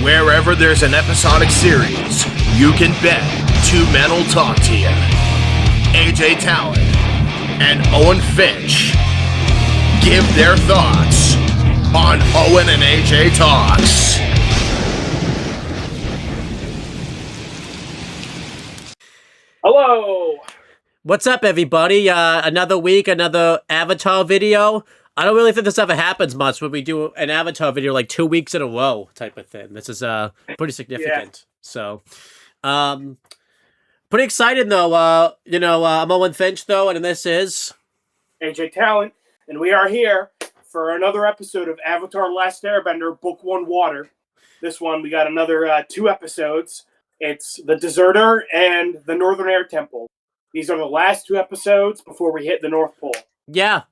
Wherever there's an episodic series, you can bet two men will talk to you. AJ Talon and Owen Finch give their thoughts on Owen and AJ Talks. Hello! What's up, everybody? Another week, another Avatar video. I don't really think this ever happens much when we do an Avatar video like 2 weeks in a row type of thing. This is pretty significant. Yeah. So, pretty excited though. I'm Owen Finch though, and this is AJ Talent, and we are here for another episode of Avatar: Last Airbender, Book 1 Water. This one, we got another 2 episodes. It's The Deserter and The Northern Air Temple. These are the last 2 episodes before we hit the North Pole. Yeah.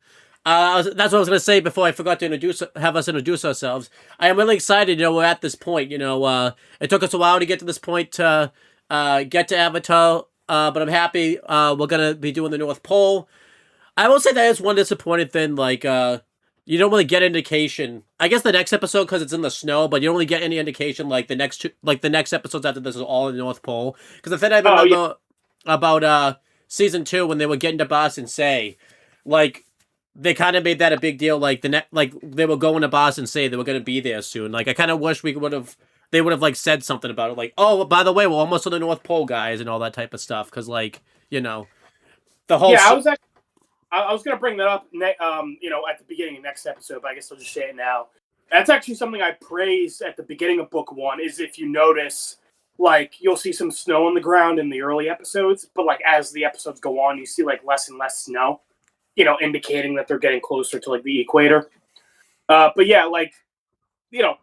That's what I was going to say before I forgot to have us introduce ourselves. I am really excited, we're at this point, it took us a while to get to this point to get to Avatar, but I'm happy we're going to be doing the North Pole. I will say that is one disappointing thing, you don't really get indication. I guess the next episode, because it's in the snow, but you don't really get any indication, the next episodes after this is all in the North Pole. Because the thing I remember about season 2, when they were getting to Boston Say, they kind of made that a big deal, they were going to Boston Say, they were going to be there soon. I kind of wish they would have, said something about it, oh, by the way, we're almost to the North Pole, guys, and all that type of stuff, because, the whole... Yeah, I was going to bring that up, at the beginning of next episode, but I guess I'll just say it now. That's actually something I praise at the beginning of Book 1, is if you notice, you'll see some snow on the ground in the early episodes, but, as the episodes go on, you see, less and less snow, indicating that they're getting closer to, the equator. But, yeah,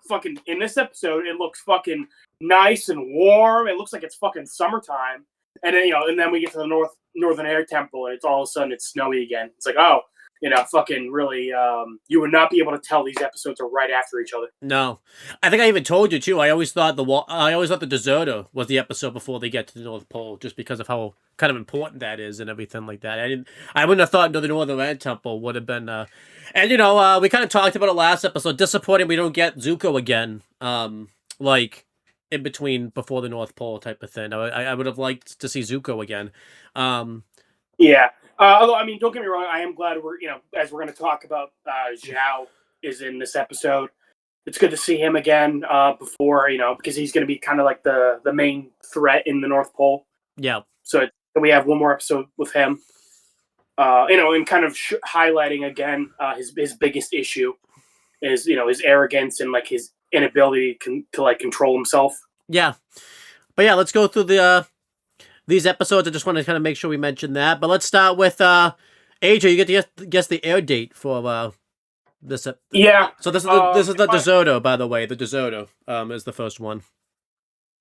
fucking, in this episode, it looks fucking nice and warm. It looks like it's fucking summertime. And then, and then we get to the Northern Air Temple, and it's all of a sudden it's snowy again. It's fucking really, you would not be able to tell these episodes are right after each other. No. I think I even told you, too. I always thought the Deserter was the episode before they get to the North Pole, just because of how kind of important that is and everything like that. I wouldn't have thought the Northern Air Temple would have been, and, we kind of talked about it last episode. Disappointing we don't get Zuko again, in between before the North Pole type of thing. I would have liked to see Zuko again. Yeah. Although, don't get me wrong, I am glad as we're going to talk about, Zhao is in this episode. It's good to see him again before, because he's going to be kind of the main threat in the North Pole. Yeah. So we have one more episode with him, and kind of highlighting again his biggest issue is, his arrogance and his inability to control himself. Yeah. But yeah, let's go through these episodes. I just want to kind of make sure we mention that. But let's start with AJ. You get to guess the air date for this. Yeah. So this is the Deserter, by the way. The Deserter is the first one.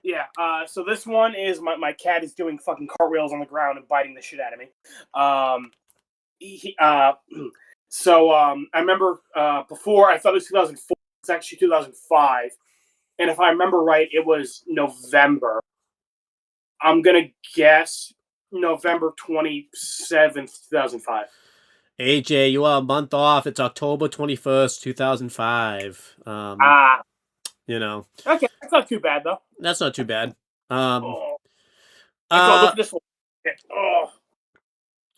Yeah. So this one is my cat is doing fucking cartwheels on the ground and biting the shit out of me. I remember before I thought it was 2004. It's actually 2005. And if I remember right, it was November. I'm going to guess November 27th, 2005. AJ, you are a month off. It's October 21st, 2005. Okay, that's not too bad, though. That's not too bad. Look at this one.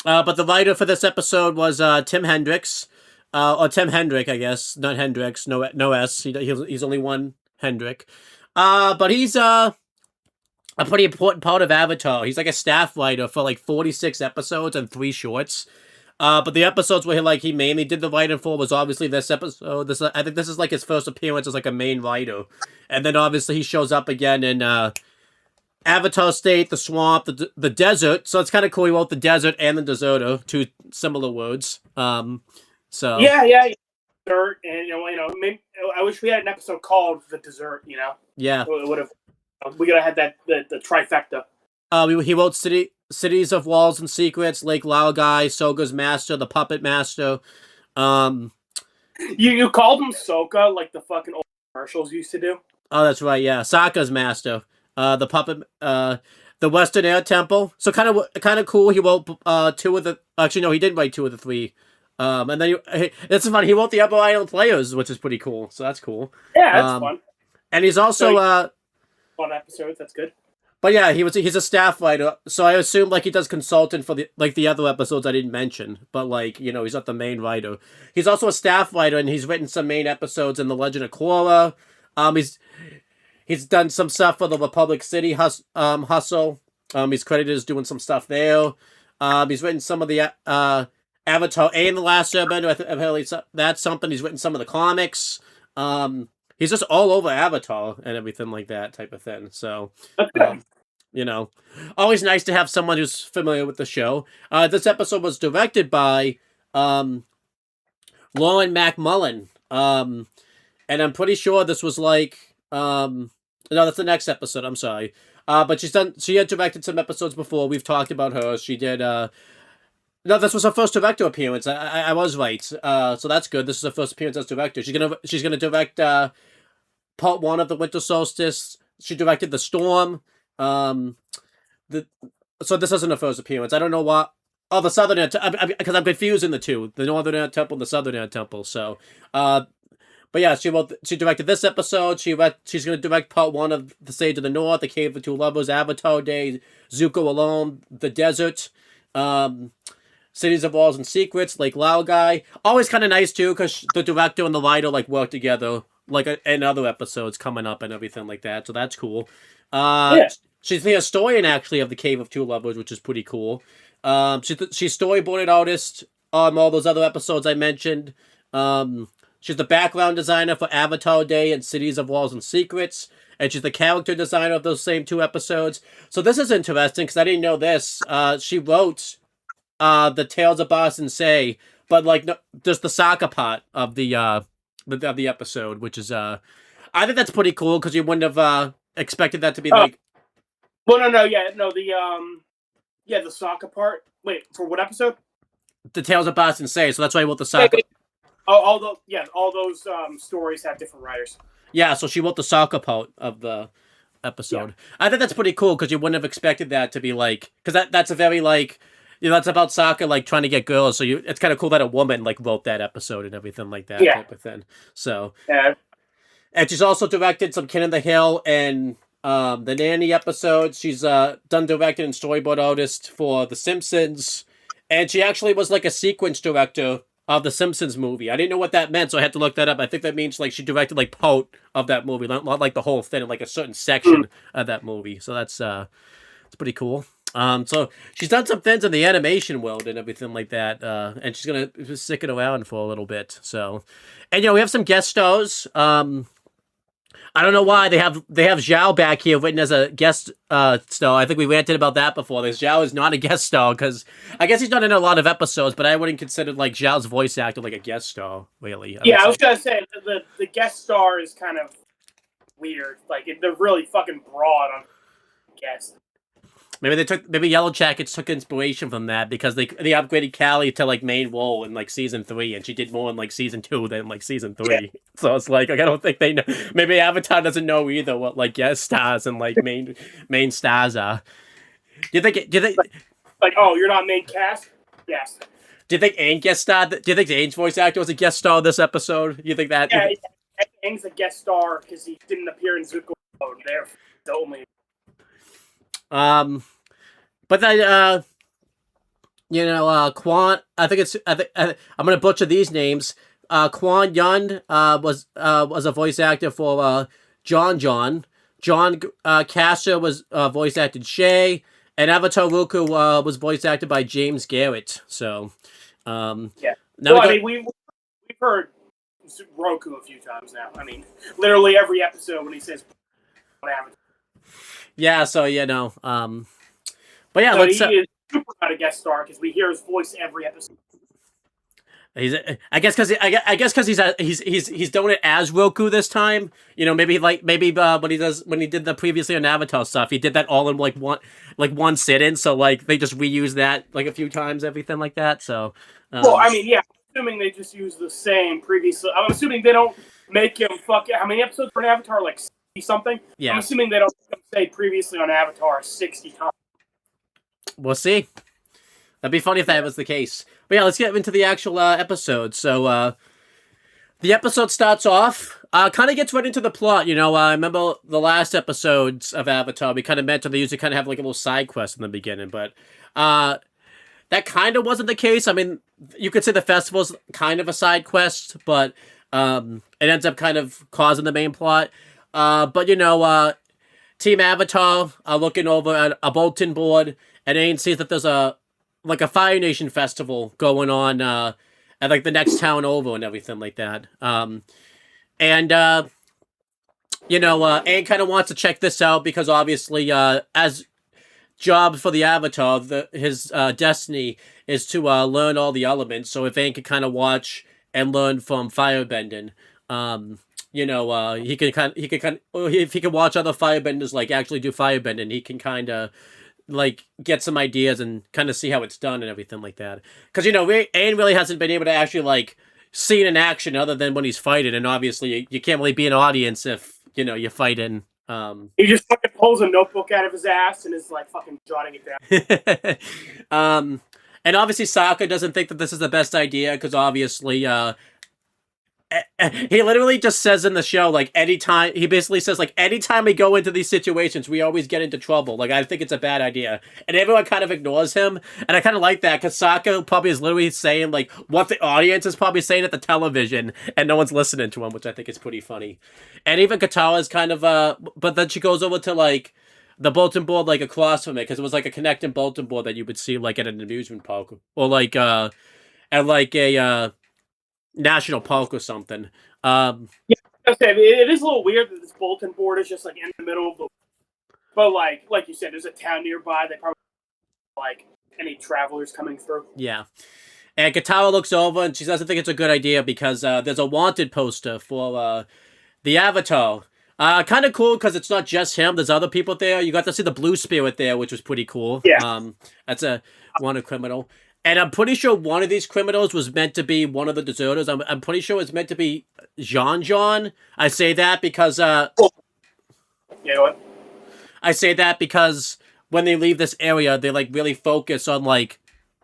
But the writer for this episode was Tim Hendricks. Or Tim Hendrick, I guess. Not Hendricks. No S. He's only one Hendrick. But he's a pretty important part of Avatar. He's a staff writer for 46 episodes and 3 shorts. But the episodes where he mainly did the writing for was obviously this episode. I think this is his first appearance as a main writer. And then obviously he shows up again in Avatar State, the swamp, the desert. So it's kind of cool he wrote the desert and the deserter, 2 similar words. So yeah. Dirt, and maybe, I wish we had an episode called The Dessert. Yeah, it would have. We gotta have that the trifecta. He wrote Cities of Walls and Secrets, Lake Laogai, Soga's Master, The Puppet Master. You called him Soka like the fucking old commercials used to do. Oh, that's right. Yeah, Sokka's Master. The Puppet. The Western Air Temple. So kind of cool. He wrote 2 of the. Actually, no, he didn't write 2 of the 3. And then it's funny. He wrote the Upper Island Players, which is pretty cool. So that's cool. Yeah, that's fun. And he's also on episodes. That's good. But yeah, he's a staff writer, so I assume like he does consultant for the other episodes I didn't mention. But like he's not the main writer. He's also a staff writer, and he's written some main episodes in The Legend of Korra. He's done some stuff for the Republic City Hustle. He's credited as doing some stuff there. He's written some of the Avatar and The Last Airbender. That's something. He's written some of the comics. He's just all over Avatar and everything like that type of thing. So, always nice to have someone who's familiar with the show. This episode was directed by Lauren McMullen. And I'm pretty sure this was like, no, that's the next episode. I'm sorry. But she had directed some episodes before. We've talked about her. She did, no, this was her first director appearance. I was right. So that's good. This is her first appearance as director. She's gonna direct part 1 of The Winter Solstice. She directed The Storm. So this isn't her first appearance. I don't know what. Oh, the Southern Air Temple, because I'm confusing the two, the Northern Air Temple and the Southern Air Temple. So, but yeah, she directed this episode. She's gonna direct part 1 of The Sage of the North, The Cave of Two Lovers, Avatar Day, Zuko Alone, The Desert, Cities of Walls and Secrets, Lake Laogai. Always kind of nice too, because the director and the writer like work together, like in other episodes coming up and everything like that. So that's cool. She's the historian actually of The Cave of Two Lovers, which is pretty cool. She's storyboarded artist on all those other episodes I mentioned. She's the background designer for Avatar Day and Cities of Walls and Secrets, and she's the character designer of those same 2 episodes. So this is interesting because I didn't know this. She wrote the Tales of Boston Say, but like no, just the Sokka part of the episode, which is I think that's pretty cool because you wouldn't have expected that to be like. Well, the Sokka part. Wait, for what episode? The Tales of Boston Say. So that's why I wrote the Sokka. All those stories have different writers. Yeah, so she wrote the Sokka part of the episode. Yeah. I think that's pretty cool because you wouldn't have expected that to be like, because that's a very like, that's about Sokka like trying to get girls. So it's kind of cool that a woman like wrote that episode and everything like that type of thing. So and she's also directed some King of the Hill and the Nanny episodes. She's done directed and storyboard artist for The Simpsons, and she actually was like a sequence director of the Simpsons movie. I didn't know what that meant, so I had to look that up. I think that means like she directed like part of that movie, not like the whole thing, like a certain section of that movie. So that's pretty cool. So she's done some things in the animation world and everything like that, and she's gonna stick it around for a little bit. So, and we have some guest stars. I don't know why they have Zhao back here written as a guest star. I think we ranted about that before. Zhao is not a guest star because I guess he's not in a lot of episodes, but I wouldn't consider like Zhao's voice actor like a guest star, really. I was gonna say the guest star is kind of weird. Like they're really fucking broad on guest. Maybe Yellow Jackets took inspiration from that because they upgraded Callie to like main role in like season 3, and she did more in like season 2 than like season 3. Yeah. So it's like I don't think they know. Maybe Avatar doesn't know either what like guest stars and like main stars are. Do you think like oh you're not main cast? Yes. Do you think Aang guest star? Do you think Aang's voice actor was a guest star this episode? You think that? Yeah, Aang's a guest star because he didn't appear in Zuko mode. They're the only. But then, Quan. I'm gonna butcher these names. Quan Yun was a voice actor for John. John Casher was voice acted Shay, and Avatar Roku was voice acted by James Garrett. So, we've heard Roku a few times now. I mean, literally every episode when he says Avatar. Yeah, so but yeah, so he is super not a guest star because we hear his voice every episode. I guess because he's doing it as Roku this time. Maybe when he did the previously on Avatar stuff, he did that all in one sit in. So like they just reuse that like a few times, everything like that. So well, I mean, yeah, I'm assuming they just use the same previously. I'm assuming they don't make him how many episodes for an Avatar? Like something. Yeah. I'm assuming they don't say previously on Avatar 60 times. We'll see. That'd be funny if that was the case. But yeah, let's get into the actual episode. So the episode starts off Kind of gets right into the plot, you know. I remember the last episodes of Avatar, we kind of mentioned they usually kind of have like a little side quest in the beginning, but that kind of wasn't the case. I mean, you could say the festival's kind of a side quest, but it ends up kind of causing the main plot. But you know, Team Avatar are looking over at a bulletin board, and Aang sees that there's a Fire Nation festival going on at like the next town over and everything like that. And you know, Aang kind of wants to check this out because obviously, as job for the Avatar, his destiny is to learn all the elements. So if Aang could kind of watch and learn from firebending, you know, if he can watch other firebenders like actually do firebending, he can kind of like get some ideas and kind of see how it's done and everything like that. Because you know, Aang really hasn't been able to actually like see it in action other than when he's fighting, and obviously you can't really be an audience if you know you're fighting. He just fucking pulls a notebook out of his ass and is like fucking jotting it down. And obviously Sokka doesn't think that this is the best idea because obviously he literally just says in the show, like, anytime, he basically says, like, anytime we go into these situations, we always get into trouble. Like, I think it's a bad idea. And everyone kind of ignores him. And I kind of like that, because Sokka probably is literally saying, like, what the audience is probably saying at the television, and no one's listening to him, which I think is pretty funny. And even Katara's kind of, but then she goes over to, like, the bulletin board, like, across from it, because it was, like, a connecting bulletin board that you would see, like, at an amusement park. Or, like, at, like, a, national park or something. Yeah, it is a little weird that this bulletin board is just like in the middle of the. But like you said, there's a town nearby. They probably like any travelers coming through. Yeah, and Katara looks over and she doesn't think it's a good idea because there's a wanted poster for the Avatar. Kind of cool because it's not just him. There's other people there. You got to see the Blue Spirit there, which was pretty cool. Yeah. That's a wanted criminal. And I'm pretty sure one of these criminals was meant to be one of the deserters. I'm pretty sure it's meant to be Jean. I say that because yeah, what? I say that because when they leave this area, they like really focus on like,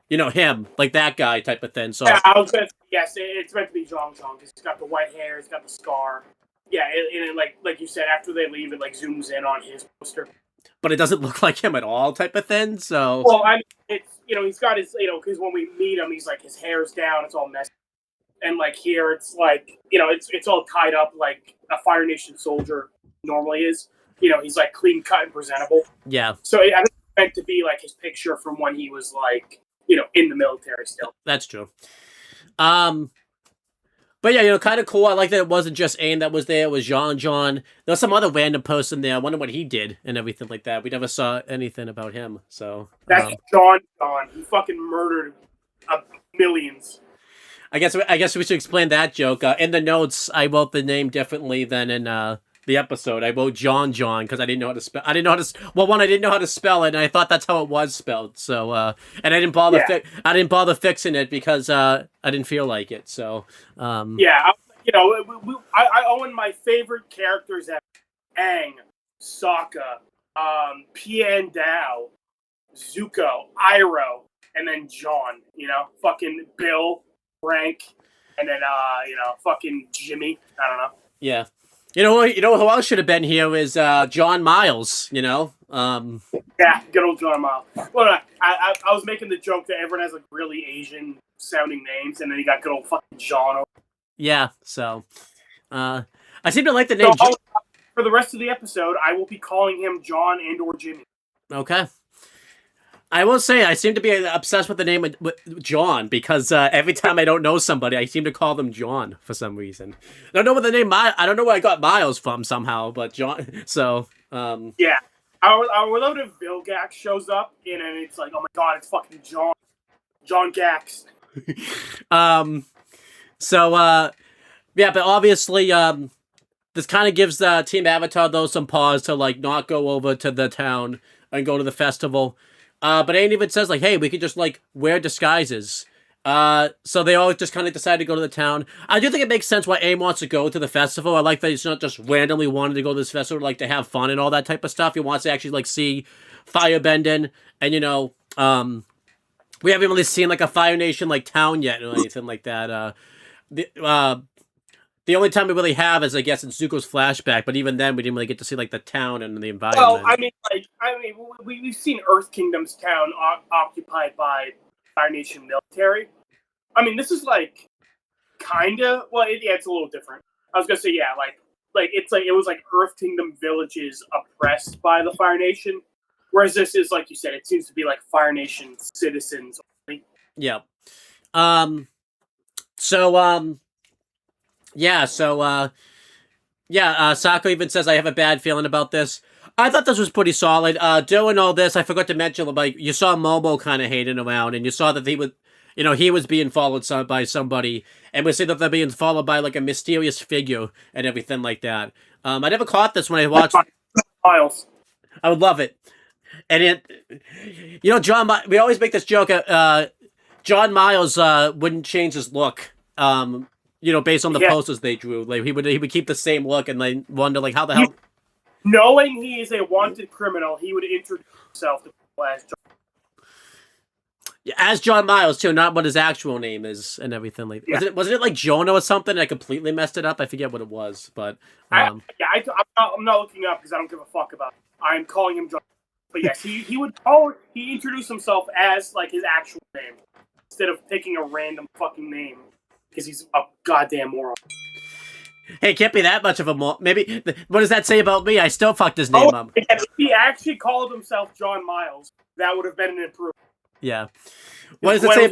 you know, him, like that guy type of thing. So yeah, I was gonna say, yes, it's meant to be Jean because he's got the white hair, he's got the scar. Yeah, and like you said, after they leave, it like zooms in on his poster. But it doesn't look like him at all, type of thing. So well, I mean, it's he's got his because when we meet him, he's like his hair's down, it's all messy, and like here, it's like it's all tied up like a Fire Nation soldier normally is. He's like clean cut and presentable. Yeah. So I think it's meant to be like his picture from when he was like in the military still. That's true. But yeah, kind of cool. I like that it wasn't just Aang that was there. It was Jean. There was some other random person there. I wonder what he did and everything like that. We never saw anything about him. So that's Jean. He fucking murdered millions. I guess we should explain that joke. In the notes, I wrote the name differently than in the episode. I wrote Jean because I didn't know how to spell. I didn't know how to spell it, and I thought that's how it was spelled. So, and I didn't bother. Yeah. I didn't bother fixing it because I didn't feel like it. So, yeah, I Owen my favorite characters at Aang, Sokka, Pian Dao, Zuko, Iroh, and then John. Fucking Bill, Frank, and then fucking Jimmy. I don't know. Yeah. You know who else should have been here is John Miles, Yeah, good old John Miles. Well, I was making the joke that everyone has like really Asian sounding names, and then you got good old fucking John. Yeah, so I seem to like the name. So for the rest of the episode, I will be calling him John and or Jimmy. Okay. I will say I seem to be obsessed with the name of John because every time I don't know somebody, I seem to call them John for some reason. I don't know what the name. I don't know where I got Miles from somehow, but John. So yeah, I would love if Bill Gax shows up and it's like, oh my god, it's fucking John Gax. So yeah, but obviously this kind of gives Team Avatar though some pause to like not go over to the town and go to the festival. But Aang even says, like, hey, we could just, like, wear disguises. So they all just kind of decide to go to the town. I do think it makes sense why Aang wants to go to the festival. I like that he's not just randomly wanting to go to this festival, like, to have fun and all that type of stuff. He wants to actually, like, see firebending. And, we haven't really seen, like, a Fire Nation, like, town yet or anything like that. The only time we really have is, I guess, in Zuko's flashback, but even then we didn't really get to see like the town and the environment. Well, we've seen Earth Kingdom's town occupied by Fire Nation military. I mean, this is like kinda. Well, it's a little different. I was gonna say, yeah, it was like Earth Kingdom villages oppressed by the Fire Nation, whereas this is, like you said, it seems to be like Fire Nation citizens only. Yeah. Sako even says, I have a bad feeling about this. I thought this was pretty solid. Doing all this, I forgot to mention, like, you saw Momo kind of hating around, and you saw that he was being followed by somebody, and we see that they're being followed by, like, a mysterious figure and everything like that. I never caught this when I watched... Miles. I would love it. And John, we always make this joke, John Miles wouldn't change his look, based on the posters they drew. Like, he would keep the same look, and they wonder, like, how the hell... Knowing he is a wanted criminal, he would introduce himself to people as John. Yeah, as John Miles, too, not what his actual name is and everything like that. Yeah. Wasn't it like Jonah or something? I completely messed it up. I forget what it was, but... I'm not looking up because I don't give a fuck about it. I'm calling him John. But yes, he introduced himself as, like, his actual name instead of picking a random fucking name because he's a goddamn moron. Hey, it can't be that much of a maybe. What does that say about me? I still fucked his name up. If he actually called himself John Miles, that would have been an improvement. Yeah. What does it say?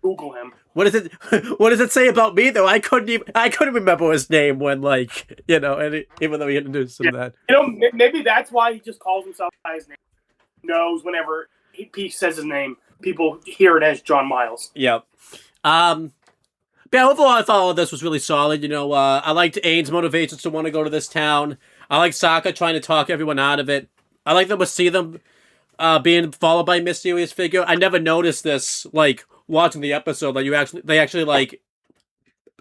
Google him. What does it say about me though? I couldn't remember his name when, like, even though he introduced him that. Maybe that's why he just calls himself by his name. Knows whenever he says his name, people hear it as John Miles. Yep. Yeah, overall, I thought all of this was really solid. I liked Ain's motivations to want to go to this town. I like Sokka trying to talk everyone out of it. I like that we see them being followed by a mysterious figure. I never noticed this, like, watching the episode. Like, they actually like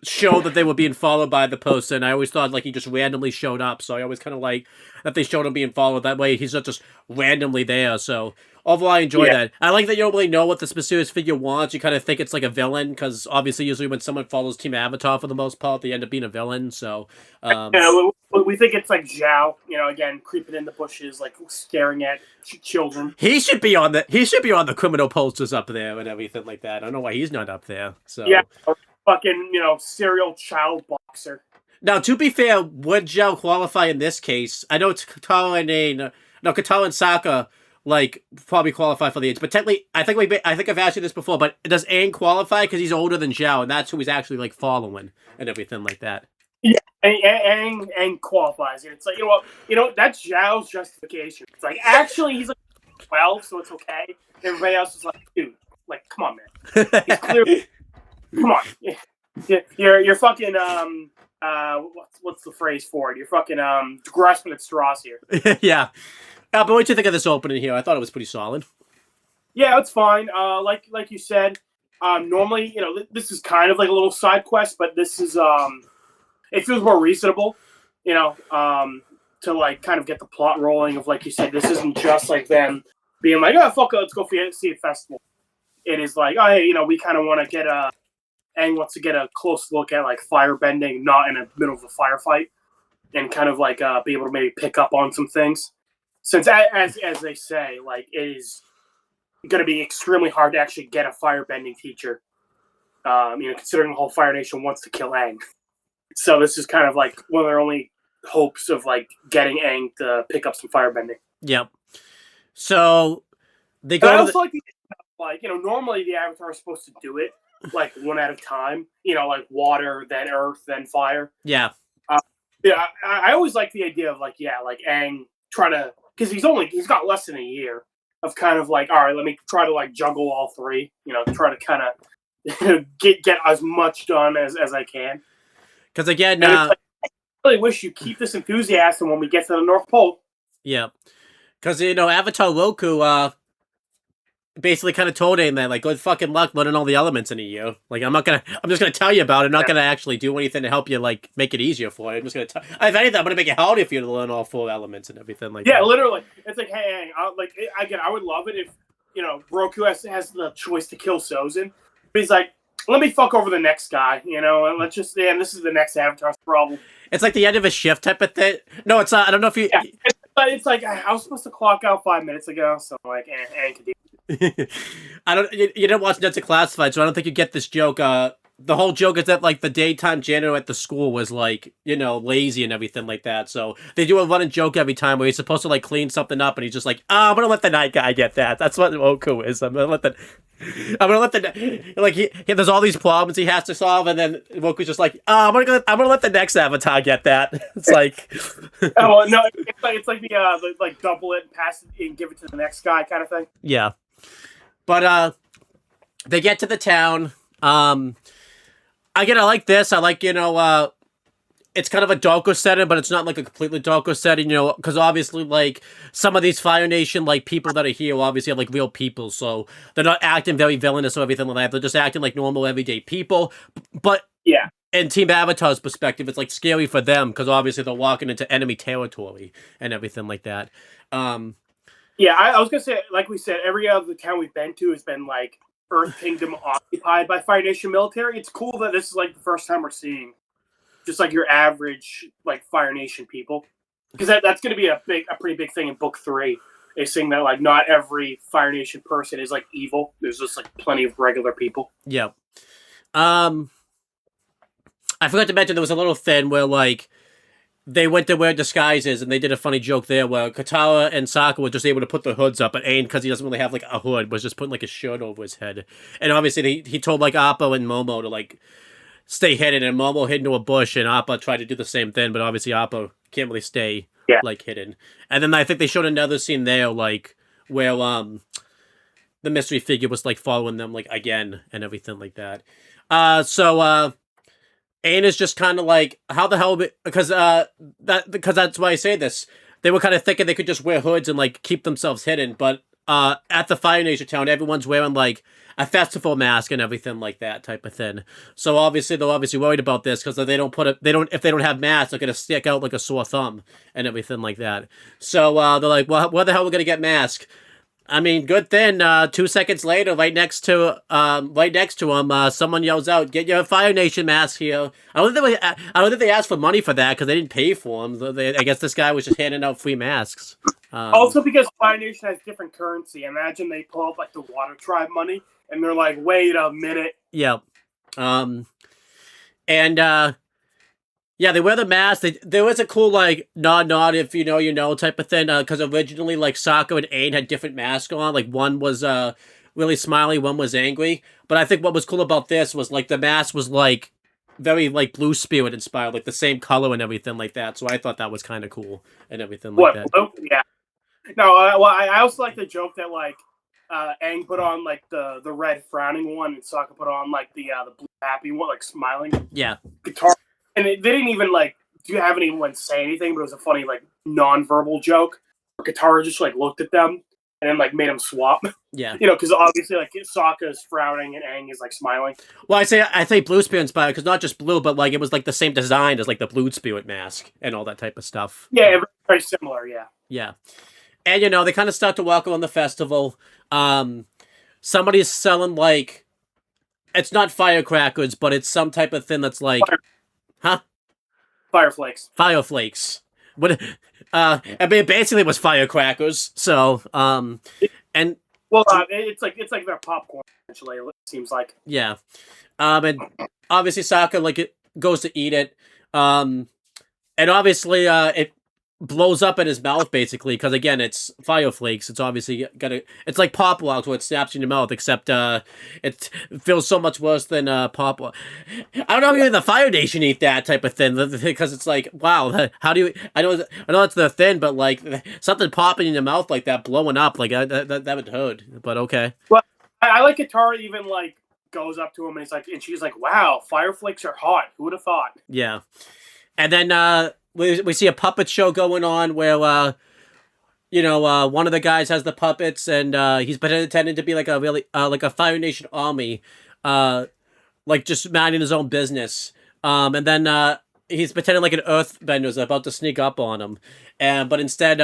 show that they were being followed by the person. I always thought, like, he just randomly showed up. So I always kind of like that they showed him being followed. That way, he's not just randomly there. So overall, I enjoy that. I like that you don't really know what this mysterious figure wants. You kind of think it's like a villain, because obviously usually when someone follows Team Avatar for the most part, they end up being a villain. So we think it's like Zhao, again, creeping in the bushes, like staring at children. He should be on the criminal posters up there and everything like that. I don't know why he's not up there. So yeah, fucking serial child boxer. Now, to be fair, would Zhao qualify in this case? I know Katara and Sokka, like, probably qualify for the age, but technically, I think I've asked you this before, but does Aang qualify because he's older than Zhao, and that's who he's actually, like, following and everything like that? Yeah, Aang qualifies. It's like, that's Zhao's justification. It's like, actually, he's like 12, so it's okay. Everybody else is like, dude, like, come on, man. He's clearly, come on. You're fucking what's the phrase for it? You're fucking grasping at straws here. Yeah. But what did you think of this opening here? I thought it was pretty solid. Yeah, it's fine. Like you said, normally, this is kind of like a little side quest, but this is it feels more reasonable, to like kind of get the plot rolling of, like you said, this isn't just like them being like, oh fuck it, let's go see a festival. It is like, oh hey, we kind of want to get Aang wants to get a close look at, like, firebending, not in the middle of a firefight, and kind of like be able to maybe pick up on some things. Since, as they say, like, it is going to be extremely hard to actually get a firebending teacher, considering the whole Fire Nation wants to kill Aang. So this is kind of like one of their only hopes of, like, getting Aang to pick up some firebending. Yep. So they go. I also like normally the Avatar is supposed to do it like one at a time. Like water, then earth, then fire. Yeah. I always like the idea of, like, Aang trying to, because he's got less than a year of kind of like, all right, let me try to, like, juggle all three. Try to kind of get as much done as I can. Because again, I really wish you keep this enthusiasm when we get to the North Pole. Yeah, because Avatar Roku basically kind of told him that, like, good fucking luck learning all the elements in a year. Like, I'm just gonna tell you about it. I'm not gonna actually do anything to help you, like, make it easier for you. I'm just gonna if anything, I'm gonna make it harder for you to learn all 4 elements and everything like that. Yeah, literally. It's like, hey, I would love it if Roku has the choice to kill Sozin, but he's like, let me fuck over the next guy, you know, and let's just, and this is the next Avatar's problem. It's like the end of a shift type of thing. No, it's not. I don't know if you. Yeah, it's like I was supposed to clock out 5 minutes ago, so I'm like, I don't. You didn't watch Ned's Classified, so I don't think you get this joke. The whole joke is that like the daytime janitor at the school was like, you know, lazy and everything like that. So they do a running joke every time where he's supposed to like clean something up, and he's just like, I'm gonna let the night guy get that. That's what Oku is. I'm gonna let the like he there's all these problems he has to solve, and then Woku's just like, I'm gonna let the next Avatar get that. It's like, oh no, it's like the like double it, pass it, and give it to the next guy kind of thing. Yeah, but they get to the town. Again, I like this. I like, you know, it's kind of a darker setting, but it's not like a completely darker setting, you know, because obviously, like, some of these Fire Nation, like, people that are here obviously are, like, real people, so they're not acting very villainous or everything like that. They're just acting like normal, everyday people. But, yeah, in Team Avatar's perspective, it's, like, scary for them, because obviously they're walking into enemy territory and everything like that. Yeah, I was going to say, like we said, every other town we've been to has been, like, Earth Kingdom occupied by Fire Nation military. It's cool that this is like the first time we're seeing just like your average like Fire Nation people, because that's going to be a pretty big thing in Book 3. Is seeing that like not every Fire Nation person is like evil. There's just like plenty of regular people. Yeah. I forgot to mention there was a little thing where like they went to wear disguises, and they did a funny joke there where Katara and Sokka were just able to put their hoods up, but Aang, because he doesn't really have like a hood, was just putting like a shirt over his head. And obviously he told like Appa and Momo to like stay hidden, and Momo hid into a bush, and Appa tried to do the same thing, but obviously Appa can't really stay like hidden. And then I think they showed another scene there like where the mystery figure was like following them like again and everything like that. So Aang is just kind of like, how the hell? Because that's why I say this. They were kind of thinking they could just wear hoods and like keep themselves hidden, but at the Fire Nation town, everyone's wearing like a festival mask and everything like that type of thing. So obviously they're worried about this because if they don't have masks, they're gonna stick out like a sore thumb and everything like that. So they're like, well, where the hell are we gonna get masks? I mean, good thing. 2 seconds later, right next to him, someone yells out, "Get your Fire Nation mask here!" I don't think they asked for money for that because they didn't pay for them. I guess this guy was just handing out free masks. Also, because Fire Nation has different currency. Imagine they pull up like the Water Tribe money, and they're like, "Wait a minute." Yeah. Yeah, they wear the mask. There was a cool, like, nod, if you know type of thing. Because originally, like, Sokka and Aang had different masks on. Like, one was really smiley, one was angry. But I think what was cool about this was, like, the mask was, like, very, like, Blue Spirit inspired. Like, the same color and everything like that. So I thought that was kind of cool and everything like that. Blue? Yeah. No, well, I also like the joke that, like, Aang put on, like, the red frowning one, and Sokka put on, like, the blue happy one, like, smiling. Yeah. Guitar. And they didn't even, like, have anyone say anything, but it was a funny, like, non-verbal joke. Katara just, like, looked at them and then, like, made them swap. Yeah. You know, because obviously, like, Sokka's frowning and Aang is, like, smiling. Well, I say Blue Spirit inspired, because not just blue, but, like, it was, like, the same design as, like, the Blue Spirit mask and all that type of stuff. Yeah, very similar, yeah. Yeah. And, you know, they kind of start to welcome on the festival. Somebody's selling, like, it's not firecrackers, but it's some type of thing that's, like... Huh? Fireflakes. Fireflakes. What? I mean, basically, it was firecrackers. So, and well, it's like their popcorn. Essentially, it seems like. Yeah, and obviously, Sokka like it goes to eat it, and obviously, it blows up in his mouth basically because again, it's fireflakes. It's obviously it's like pop rocks where it snaps in your mouth, except it feels so much worse than pop. I don't know if even the Fire Nation eat that type of thing because it's like, wow, how do you? I know that's the thing, but like something popping in your mouth like that, blowing up, like that would hurt. But okay. Well, I like Katara even like goes up to him and she's like, wow, fireflakes are hot. Who would have thought? Yeah, and then we see a puppet show going on where, one of the guys has the puppets and he's pretending to be like a really like a Fire Nation army, like just minding his own business. And then he's pretending like an earthbender is about to sneak up on him, but instead,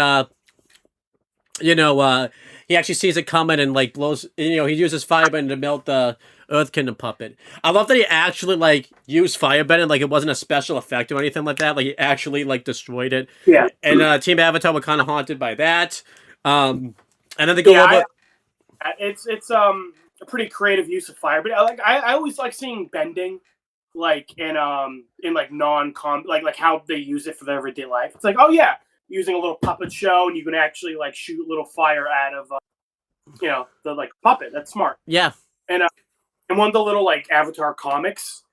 he actually sees it coming and like blows. He uses firebender to melt the Earth Kingdom puppet. I love that he actually like used Firebender, like it wasn't a special effect or anything like that. Like he actually like destroyed it. Yeah. And Team Avatar were kind of haunted by that. And then they go over. It's a pretty creative use of fire, but I always like seeing bending, like in like non-com like how they use it for their everyday life. It's like, oh yeah, using a little puppet show, and you can actually like shoot little fire out of the like puppet. That's smart. Yeah. And one of the little like Avatar comics,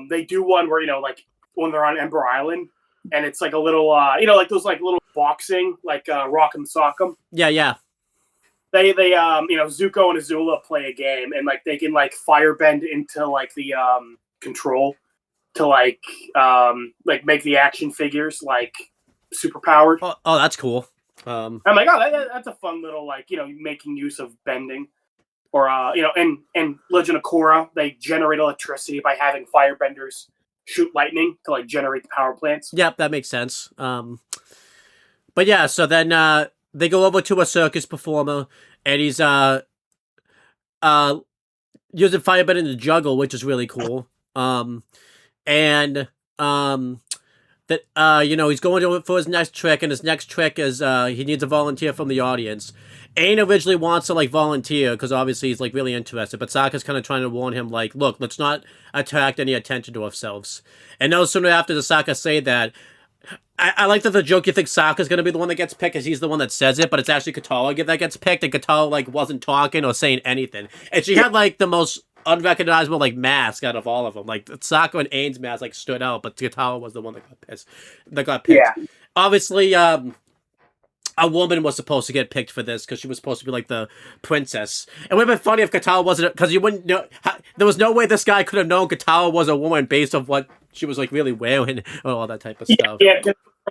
they do one where like when they're on Ember Island, and it's like a little like those like little boxing like Rock'em Sock'em. Yeah. They Zuko and Azula play a game, and like they can like firebend into like the control to like make the action figures like super powered. Oh, that's cool. I'm like, oh, that's a fun little like making use of bending, or and Legend of Korra, they generate electricity by having firebenders shoot lightning to like generate the power plants. Yep, that makes sense. But yeah, so then they go over to a circus performer, and he's using Firebender in the juggle, which is really cool. That he's going over for his next trick, and his next trick is he needs a volunteer from the audience. Aang originally wants to like volunteer because obviously he's like really interested, but Sokka's kind of trying to warn him like, look, let's not attract any attention to ourselves. And no sooner after the Sokka say that, I like that the joke, you think Sokka's going to be the one that gets picked because he's the one that says it, but it's actually Katara that gets picked, and Katara like wasn't talking or saying anything. And she had like the most unrecognizable like mask out of all of them. Like Sokka and Aang's mask like stood out, but Katara was the one that got picked. Yeah. Obviously, a woman was supposed to get picked for this because she was supposed to be like the princess. It would have been funny if Katara wasn't, because you wouldn't know. There was no way this guy could have known Katara was a woman based on what she was like really wearing or all that type of stuff. Yeah,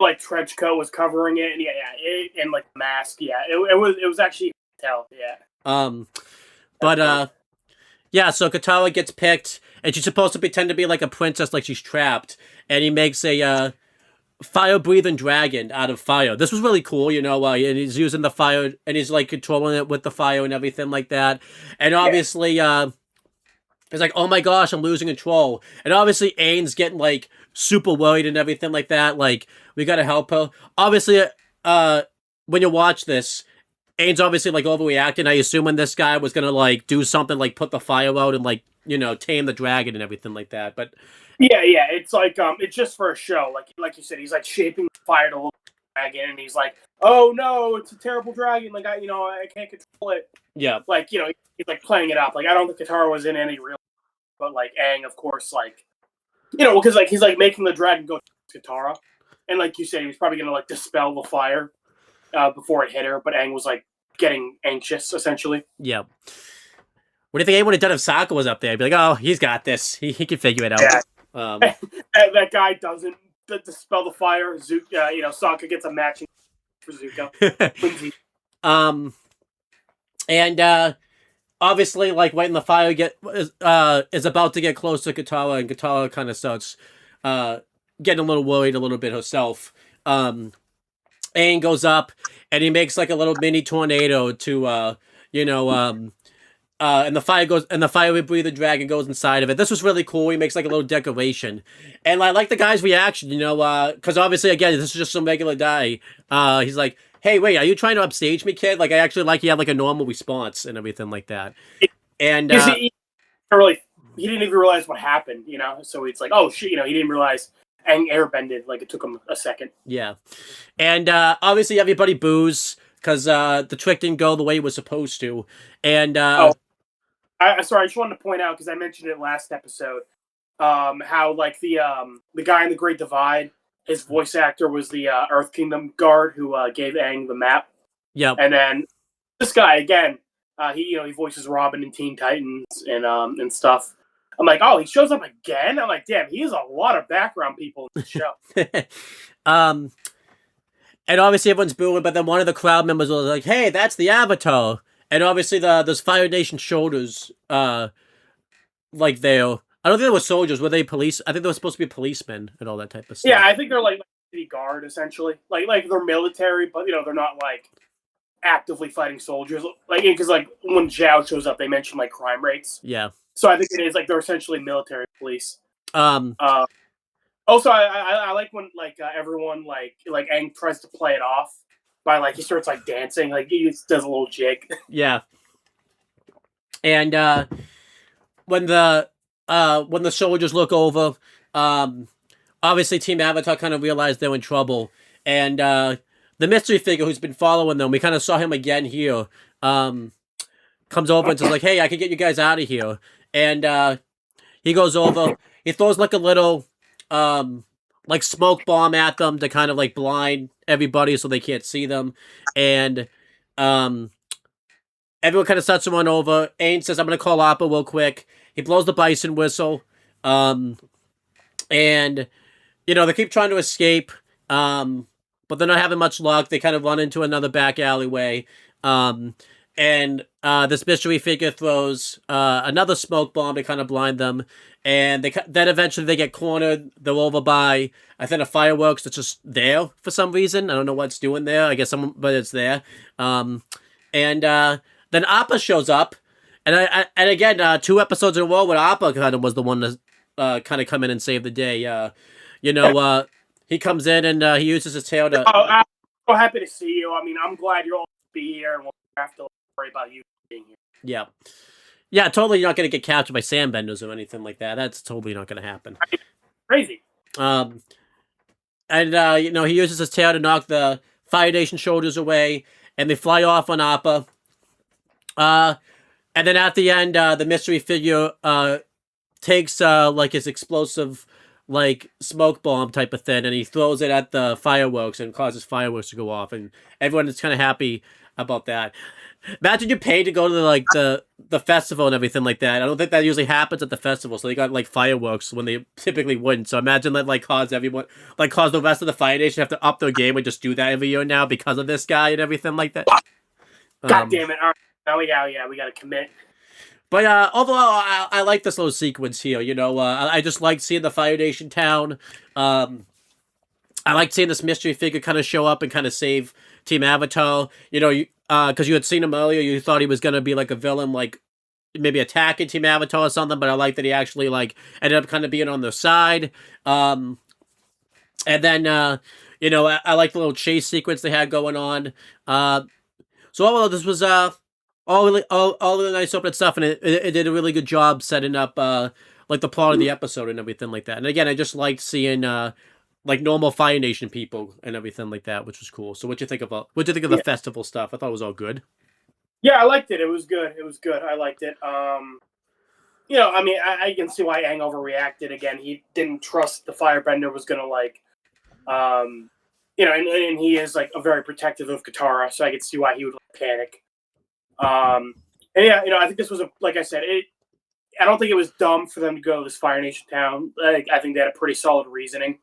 like trench coat was covering it, and and like mask. Yeah, it was actually tell. Yeah. Yeah. So Katara gets picked, and she's supposed to pretend to be like a princess, like she's trapped, and he makes a fire-breathing dragon out of fire. This was really cool, and he's using the fire, and he's like controlling it with the fire and everything like that. And obviously, it's like, oh my gosh, I'm losing control. And obviously, Aang's getting like super worried and everything like that. Like, we gotta help her. Obviously, when you watch this, Aang's obviously like overreacting. I assume when this guy was gonna like do something like put the fire out and like tame the dragon and everything like that. But yeah, it's like it's just for a show. Like you said, he's like shaping the fire to look like a dragon, and he's like, oh no, it's a terrible dragon. Like I can't control it. Yeah. Like he's like playing it up. Like I don't think Katara was in any real, but like Aang, of course, like because like he's like making the dragon go to Katara, and like you said, he was probably gonna like dispel the fire before it hit her, but Aang was like getting anxious essentially. Yeah. What do you think Aang would have done if Sokka was up there? I'd be like, oh, he's got this. He can figure it out. Yeah. That guy doesn't dispel the fire. Sokka gets a matching for Zuko. And obviously, like when the fire is about to get close to Katara, and Katara kind of starts getting a little worried a little bit herself. Aang goes up, and he makes like a little mini tornado to and the fire breathing dragon goes inside of it. This was really cool. He makes like a little decoration, and I like the guy's reaction. Because obviously, again, this is just some regular guy. He's like, "Hey, wait, are you trying to upstage me, kid?" Like, I actually like he had like a normal response and everything like that. And he didn't even realize what happened. So it's like, oh shit, he didn't realize Aang airbended. Like it took him a second. Yeah, and obviously everybody boos because the trick didn't go the way it was supposed to, and. Sorry, I just wanted to point out, because I mentioned it last episode, how like the guy in the Great Divide, his voice actor was the Earth Kingdom guard who gave Aang the map. Yeah. And then this guy again, he voices Robin in Teen Titans and stuff. I'm like, oh, he shows up again. I'm like, damn, he has a lot of background people in the show. And obviously everyone's booing, but then one of the crowd members was like, hey, that's the Avatar. And obviously those Fire Nation shoulders, like there. I don't think they were soldiers. Were they police? I think they were supposed to be policemen and all that type of stuff. Yeah, I think they're like city guard essentially. Like they're military, but they're not like actively fighting soldiers. Like, because like when Zhao shows up, they mention like crime rates. Yeah. So I think it is like they're essentially military police. Um. Also, I like when like everyone like Aang tries to play it off by like he starts like dancing, like he just does a little jig. Yeah. And when the soldiers look over, obviously Team Avatar kind of realized they're in trouble, and the mystery figure who's been following them, we kind of saw him again here, comes over and says like, "Hey, I can get you guys out of here," and he goes over, he throws like a little like smoke bomb at them to kind of like blind everybody so they can't see them, and everyone kind of starts to run over. Aang says, "I'm going to call Appa real quick." He blows the bison whistle. And, you know, they keep trying to escape. But they're not having much luck. They kind of run into another back alleyway. And this mystery figure throws another smoke bomb to kind of blind them. And then eventually they get cornered. They're over by, I think, a fireworks that's just there for some reason. I don't know what it's doing there. I guess but it's there. Then Appa shows up, and again, 2 episodes in a row where Appa kind of was the one to kind of come in and save the day. He comes in and he uses his tail to. Oh, I'm so happy to see you. I mean, I'm glad you'll be here and won't have to worry about you being here. Yeah. Yeah, totally not going to get captured by sandbenders or anything like that. That's totally not going to happen. Crazy. He uses his tail to knock the Fire Nation soldiers away, and they fly off on Appa. And then at the end, the mystery figure takes like his explosive like smoke bomb type of thing, and he throws it at the fireworks and causes fireworks to go off, and everyone is kind of happy about that. Imagine you pay to go to the festival and everything like that. I don't think that usually happens at the festival, so they got like fireworks when they typically wouldn't. So imagine that like cause the rest of the Fire Nation have to up their game and just do that every year now because of this guy and everything like that. God damn it! All right. Oh yeah, we gotta commit. But overall, I like this little sequence here. You know, I just like seeing the Fire Nation town. I like seeing this mystery figure kind of show up and kind of save Team Avatar. You know, because you had seen him earlier, you thought he was gonna be like a villain, like maybe attacking Team Avatar or something. But I like that he actually like ended up kind of being on their side. And then I like the little chase sequence they had going on. So overall, this was all really nice open stuff, and it did a really good job setting up like the plot of the episode and everything like that. And again, I just liked seeing like normal Fire Nation people and everything like that, which was cool. So what'd you think of the festival stuff? I thought it was all good. Yeah, I liked it. It was good. I liked it. I mean, I can see why Aang overreacted. Again, he didn't trust the Firebender was gonna like, and he is like a very protective of Katara, so I could see why he would like, panic. And yeah, I think this was like I said, I don't think it was dumb for them to go to this Fire Nation town. I think they had a pretty solid reasoning,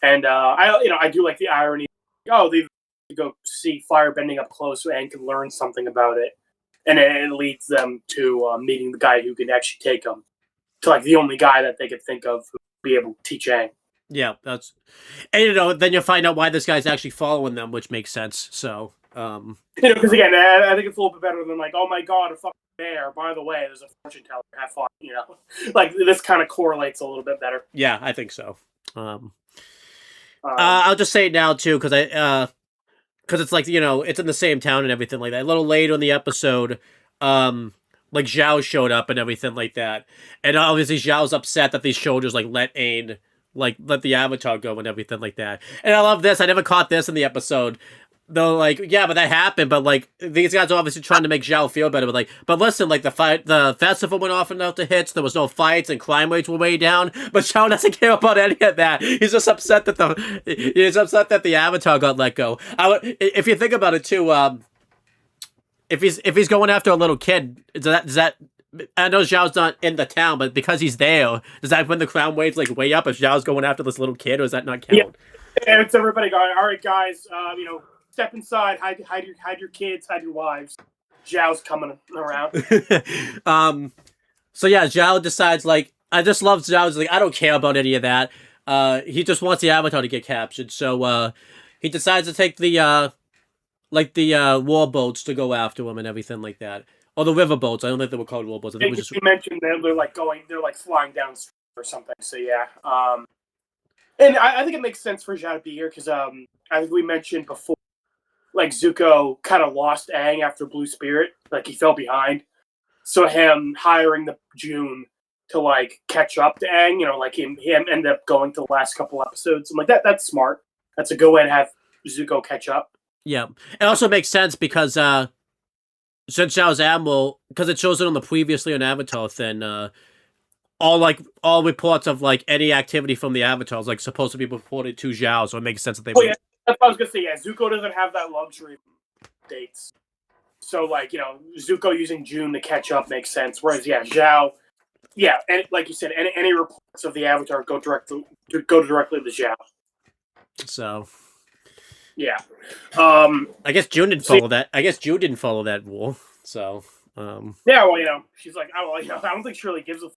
and I do like the irony. Oh, they go see fire bending up close, so Aang can learn something about it, and it leads them to meeting the guy who can actually take them to like the only guy that they could think of who would be able to teach Aang. Yeah, and then you'll find out why this guy's actually following them, which makes sense. So, because again, I think it's a little bit better than like, oh my god, a fucking bear. By the way, there's a fortune teller. Have fun, like this kind of correlates a little bit better. Yeah, I think so. I'll just say it now too, because it's like it's in the same town and everything like that. A little later in the episode, like Zhao showed up and everything like that, and obviously Zhao's upset that these soldiers like let Aang let the Avatar go and everything like that. And I love this. I never caught this in the episode. They're like, yeah, but that happened. But like these guys are obviously trying to make Zhao feel better. But listen, like the festival went off enough to hits. There was no fights and crime rates were way down. But Zhao doesn't care about any of that. He's just upset that the Avatar got let go. If you think about it too, if he's going after a little kid, does that I know Zhao's not in the town, but because he's there, does that when the crown waves like way up if Zhao's going after this little kid, or does that not count? Yeah, and it's everybody going, all right, guys, step inside, hide your kids, hide your wives. Zhao's coming around. So yeah, Zhao decides like I just love Zhao's like I don't care about any of that. He just wants the Avatar to get captured, so he decides to take the war boats to go after him and everything like that, or the river boats. I don't think they were called war boats. I think it was just. You mentioned that they're like flying downstream or something. So yeah, and I think it makes sense for Zhao to be here because I think we mentioned before, like Zuko kind of lost Aang after Blue Spirit, like he fell behind. So him hiring the June to like catch up to Aang, like him ended up going to the last couple episodes. I'm like that's smart. That's a good way to have Zuko catch up. Yeah, it also makes sense because since Zhao's admiral, because it shows it on the previously on Avatar thing, all reports of like any activity from the Avatar is like supposed to be reported to Zhao, so it makes sense that they. Yeah, that's what I was gonna say. Yeah, Zuko doesn't have that luxury of dates, so like Zuko using June to catch up makes sense. Whereas Zhao, and like you said, any reports of the Avatar go directly to Zhao. So. Yeah. I guess June didn't follow that. I guess June didn't follow that rule. So. Yeah, well, she's like, I don't think she really gives a.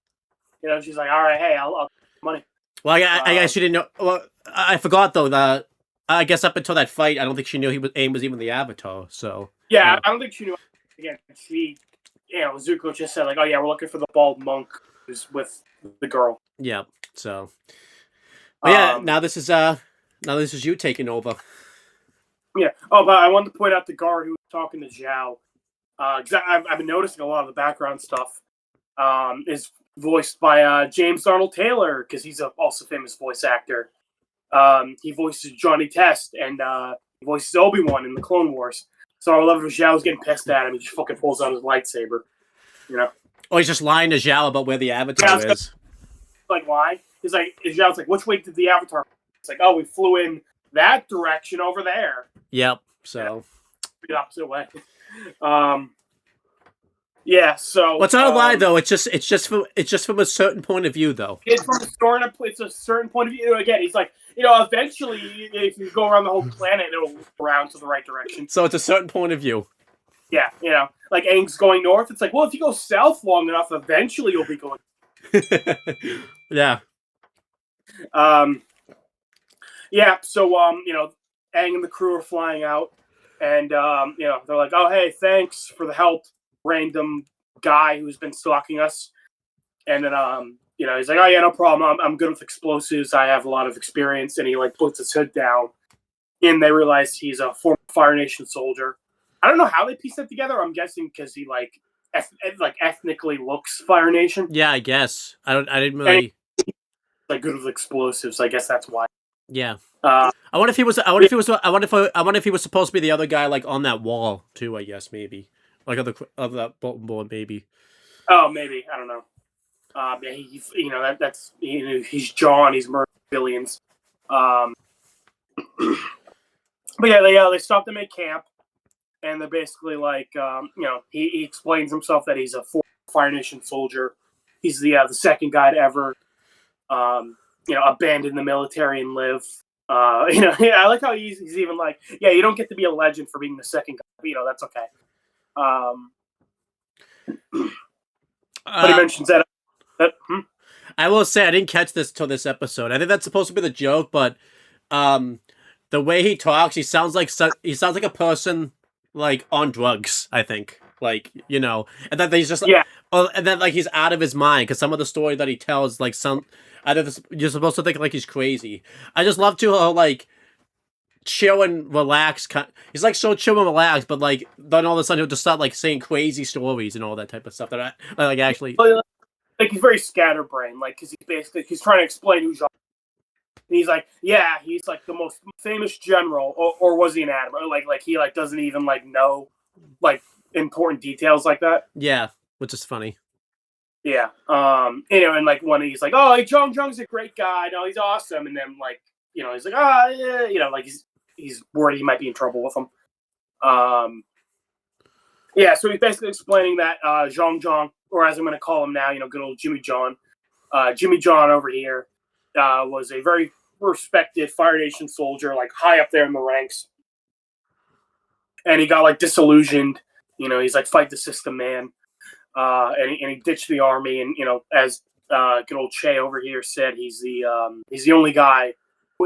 She's like, all right, hey, I'll money. Well, I guess she didn't know. Well, I forgot though that. I guess up until that fight, I don't think she knew Aang was even the Avatar. So. Yeah, I don't think she knew. Again, Zuko just said like, oh yeah, we're looking for the bald monk who's with the girl. Yeah. So. But yeah. Now this is you taking over. Yeah. Oh, but I wanted to point out the guard who was talking to Zhao. Because I've been noticing a lot of the background stuff is voiced by James Arnold Taylor, because he's also a famous voice actor. He voices Johnny Test, and he voices Obi-Wan in the Clone Wars. So I love if Zhao's getting pissed at him, he just fucking pulls out his lightsaber. Or he's just lying to Zhao about where the Avatar is. Like, why? Zhao's like, which way did the Avatar? It's like, oh, we flew in that direction over there. Yep. So the opposite way. Yeah. So well, it's not a lie though. It's just from a certain point of view though. It's from it's a certain point of view. Again, he's like, eventually, if you go around the whole planet, it'll look around to the right direction. So it's a certain point of view. Yeah. Like Aang's going north. It's like, well, if you go south long enough, eventually you'll be going. Yeah. Yeah, so Aang and the crew are flying out, and they're like, "Oh, hey, thanks for the help, random guy who's been stalking us." And then he's like, "Oh yeah, no problem. I'm good with explosives. I have a lot of experience." And he like puts his hood down, and they realize he's a former Fire Nation soldier. I don't know how they piece that together. I'm guessing because he ethnically looks Fire Nation. Yeah, I guess. I didn't really like good with explosives. I guess that's why. Yeah. I wonder if he was. I wonder if he was supposed to be the other guy, like on that wall too. I guess maybe, like of that bulletin board, maybe. Oh, maybe I don't know. Yeah, he's John. He's murdered billions. But yeah, they stop them at camp, and they're basically like, he explains himself that he's a former Fire Nation soldier. He's the second guy to ever, abandon the military and live. I like how he's even like, yeah, you don't get to be a legend for being the second guy, but, that's okay. But he mentions that. I will say I didn't catch this till this episode. I think that's supposed to be the joke, but the way he talks, he sounds like a person like on drugs. I think, and then he's just and then like he's out of his mind because some of the story that he tells, like you're supposed to think like he's crazy. I just love to like chill and relax. He's like so chill and relaxed, but like then all of a sudden he'll just start like saying crazy stories and all that type of stuff that I like actually. Like he's very scatterbrained, like because he's trying to explain who Jean. And he's like, yeah, he's like the most famous general, or was he an admiral? Like he like doesn't even like know like important details like that. Yeah, which is funny. Yeah, and like when he's like, oh, hey, Zhong's a great guy, no, he's awesome, and then like he's like, yeah, like he's worried he might be in trouble with him. Yeah, so he's basically explaining that Zhong, or as I'm going to call him now, good old Jimmy John. Jimmy John over here was a very respected Fire Nation soldier, like high up there in the ranks. And he got like disillusioned. He's like fight the system man. And he ditched the army. And as good old Che over here said, he's the only guy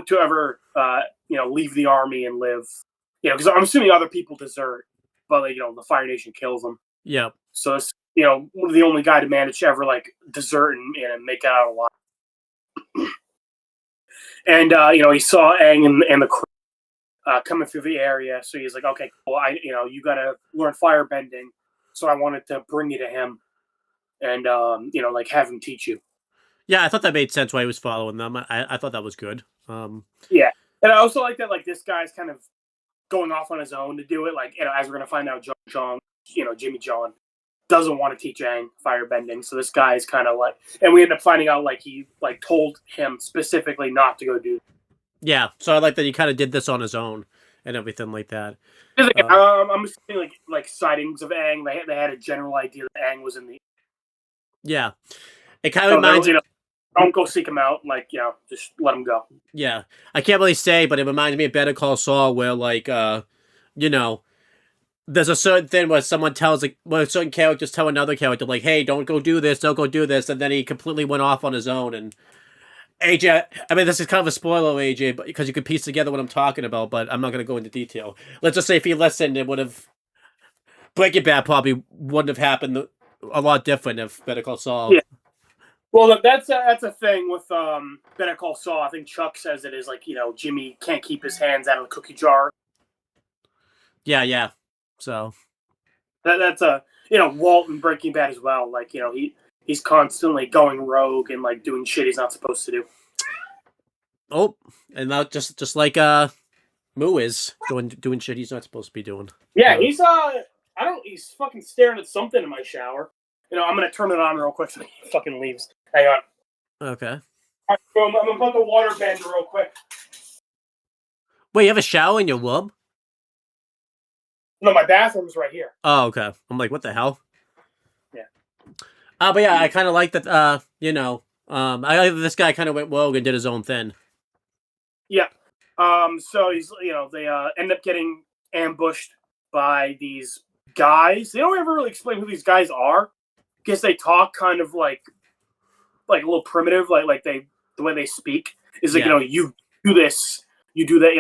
to ever leave the army and live because I'm assuming other people desert, but like, the Fire Nation kills them. Yeah. So it's the only guy to manage to ever like desert and make it out alive. And he saw Aang and the crew coming through the area, so he's like, okay, cool. You got to learn firebending, so I wanted to bring you to him, and like have him teach you. Yeah, I thought that made sense why he was following them. I thought that was good. Yeah, and I also like that like this guy's kind of going off on his own to do it. Like as we're gonna find out, Jimmy John doesn't want to teach Aang firebending, so this guy is kind of like, and we end up finding out like he like told him specifically not to go do. Yeah, so I like that he kind of did this on his own and everything like that. I'm assuming like sightings of Aang. They had a general idea that Aang was in the. Yeah, it kind of reminds me. Don't go seek him out. Like, just let him go. Yeah, I can't really say, but it reminds me of Better Call Saul, where like, there's a certain thing where someone tells where certain characters tell another character like, "Hey, don't go do this, and then he completely went off on his own. And AJ, I mean, this is kind of a spoiler, AJ, but because you can piece together what I'm talking about, but I'm not going to go into detail. Let's just say if he listened, it would have Breaking Bad probably wouldn't have happened a lot different if Better Call Saul. Yeah. Well, that's a thing with Better Call Saul. I think Chuck says it is like Jimmy can't keep his hands out of the cookie jar. Yeah. So that's Walt in Breaking Bad as well. Like he's constantly going rogue and like doing shit he's not supposed to do. Oh, and that just like Moo is doing shit he's not supposed to be doing. Yeah, he's he's fucking staring at something in my shower. I'm gonna turn it on real quick so he fucking leaves. Hang on. Okay. All right, so I'm gonna put the water bender real quick. Wait, you have a shower in your room? No, my bathroom's right here. Oh, okay. I'm like, what the hell? Yeah. But yeah, I kind of like that. I like that this guy kind of went rogue and did his own thing. Yeah. So he's they end up getting ambushed by these guys. They don't ever really explain who these guys are. Because they talk kind of like a little primitive, like the way they speak is like you do this, you do that,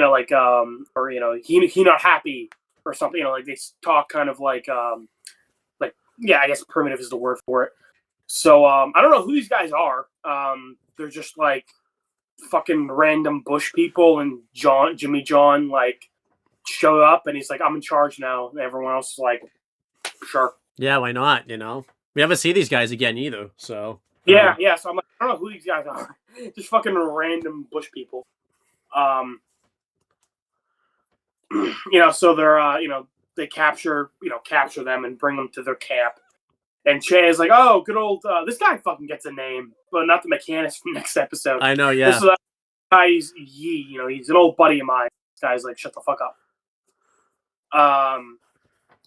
or he not happy or something. Like they talk kind of like I guess primitive is the word for it. So I don't know who these guys are. They're just like fucking random bush people, and Jimmy John like showed up and he's like, I'm in charge now, and everyone else is like, sure. Yeah, why not? We never see these guys again either, so... Yeah. So I'm like, I don't know who these guys are. Just fucking random bush people. So they're, they capture them and bring them to their camp. And Che is like, oh, good old, this guy fucking gets a name, but not the mechanics from next episode. I know, yeah. This is guy's Yi, he's an old buddy of mine. This guy's like, shut the fuck up.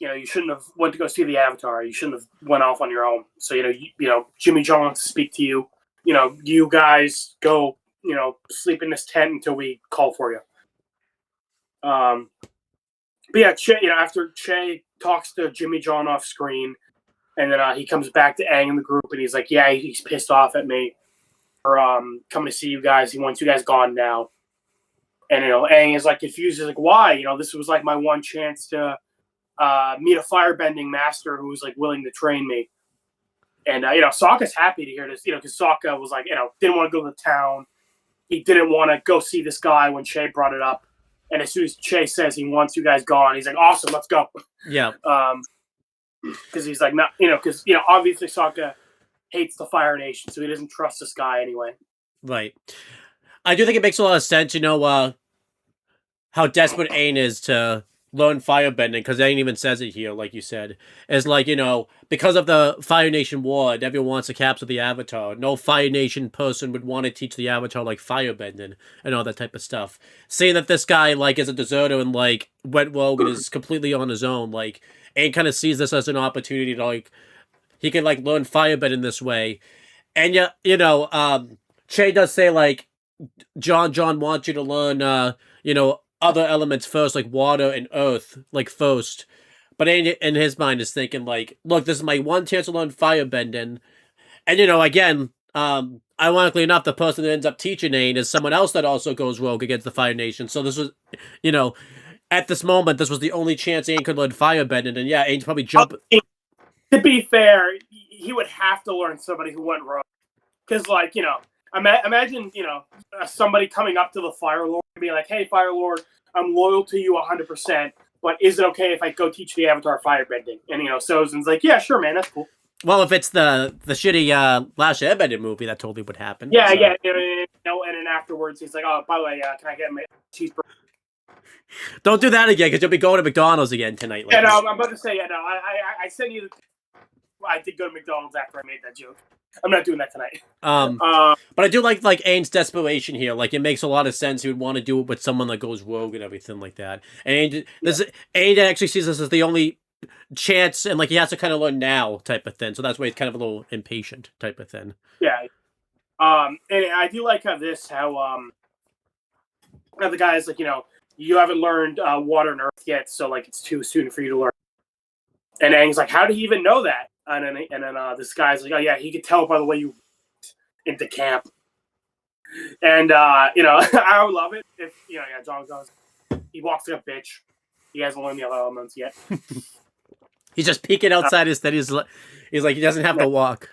You shouldn't have went to go see the Avatar. You shouldn't have went off on your own. So, Jimmy John wants to speak to you. You guys go, sleep in this tent until we call for you. But yeah, Che, after Che talks to Jimmy John off screen, and then he comes back to Aang in the group, and he's like, yeah, he's pissed off at me for coming to see you guys. He wants you guys gone now. And, Aang is like confused. He's like, why? This was like my one chance to meet a firebending master who was like willing to train me. And Sokka's happy to hear this, because Sokka was like, didn't want to go to the town. He didn't want to go see this guy when Che brought it up. And as soon as Che says he wants you guys gone, he's like, awesome, let's go. Yeah. Because he's like, not, because obviously Sokka hates the Fire Nation, so he doesn't trust this guy anyway. Right. I do think it makes a lot of sense, how desperate Aang is to learn firebending, because Aang even says it here, like you said. It's like, because of the Fire Nation war, and everyone wants to capture the Avatar, no Fire Nation person would want to teach the Avatar, like, firebending and all that type of stuff. Seeing that this guy, like, is a deserter and, like, went rogue and is completely on his own, like, Aang kind of sees this as an opportunity to, like, he can, like, learn firebending this way. And, Che does say, like, John wants you to learn, other elements first, like water and earth, like first. But in his mind is thinking like, look, this is my one chance to learn firebending. And, again, ironically enough, the person that ends up teaching Aang is someone else that also goes rogue against the Fire Nation. So this was, at this moment, this was the only chance Aang could learn firebending, and yeah, Aang's probably jump. To be fair, he would have to learn somebody who went rogue. Because, like, you know, imagine, you know, somebody coming up to the Fire Lord and being like, hey, Fire Lord, I'm loyal to you 100%, but is it okay if I go teach the Avatar firebending? And, you know, Sozin's like, yeah, sure, man, that's cool. Well, if it's the shitty Last Airbender movie, that totally would happen. Yeah, so. yeah, you know, and then afterwards, he's like, oh, by the way, can I get my cheeseburger? Don't do that again, because you'll be going to McDonald's again tonight. Yeah, no, I'm about to say, yeah, no, I sent you. I did go to McDonald's after I made that joke. I'm not doing that tonight. But I do like Aang's desperation here. Like, it makes a lot of sense. He would want to do it with someone that goes rogue and everything like that. And Aang actually sees this as the only chance, and like he has to kind of learn now type of thing. So that's why he's kind of a little impatient type of thing. Yeah. And I do like how the guy's like, you know, you haven't learned water and earth yet, so like it's too soon for you to learn. And Aang's like, how did he even know that? And then this guy's like, oh yeah, he could tell by the way you into camp. And you know, I would love it if, you know, yeah, John goes, he walks like a bitch. He hasn't learned the other elements yet. He's just peeking outside his steady. He's like, he doesn't have to walk.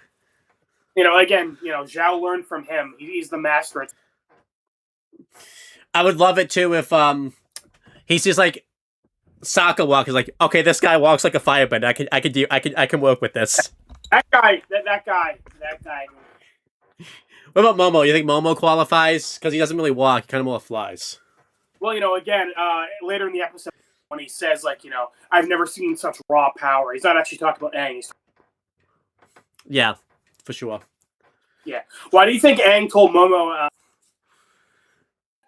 You know, again, you know, Zhao learned from him. He's the master. I would love it too if he sees like Sokka walk. He's like, okay, this guy walks like a firebender. I can work with this. That guy. What about Momo? You think Momo qualifies? Because he doesn't really walk. He kind of more flies. Well, you know, again, later in the episode, when he says, like, you know, I've never seen such raw power. He's not actually talking about Aang. Yeah, for sure. Yeah. Why do you think Aang told Momo?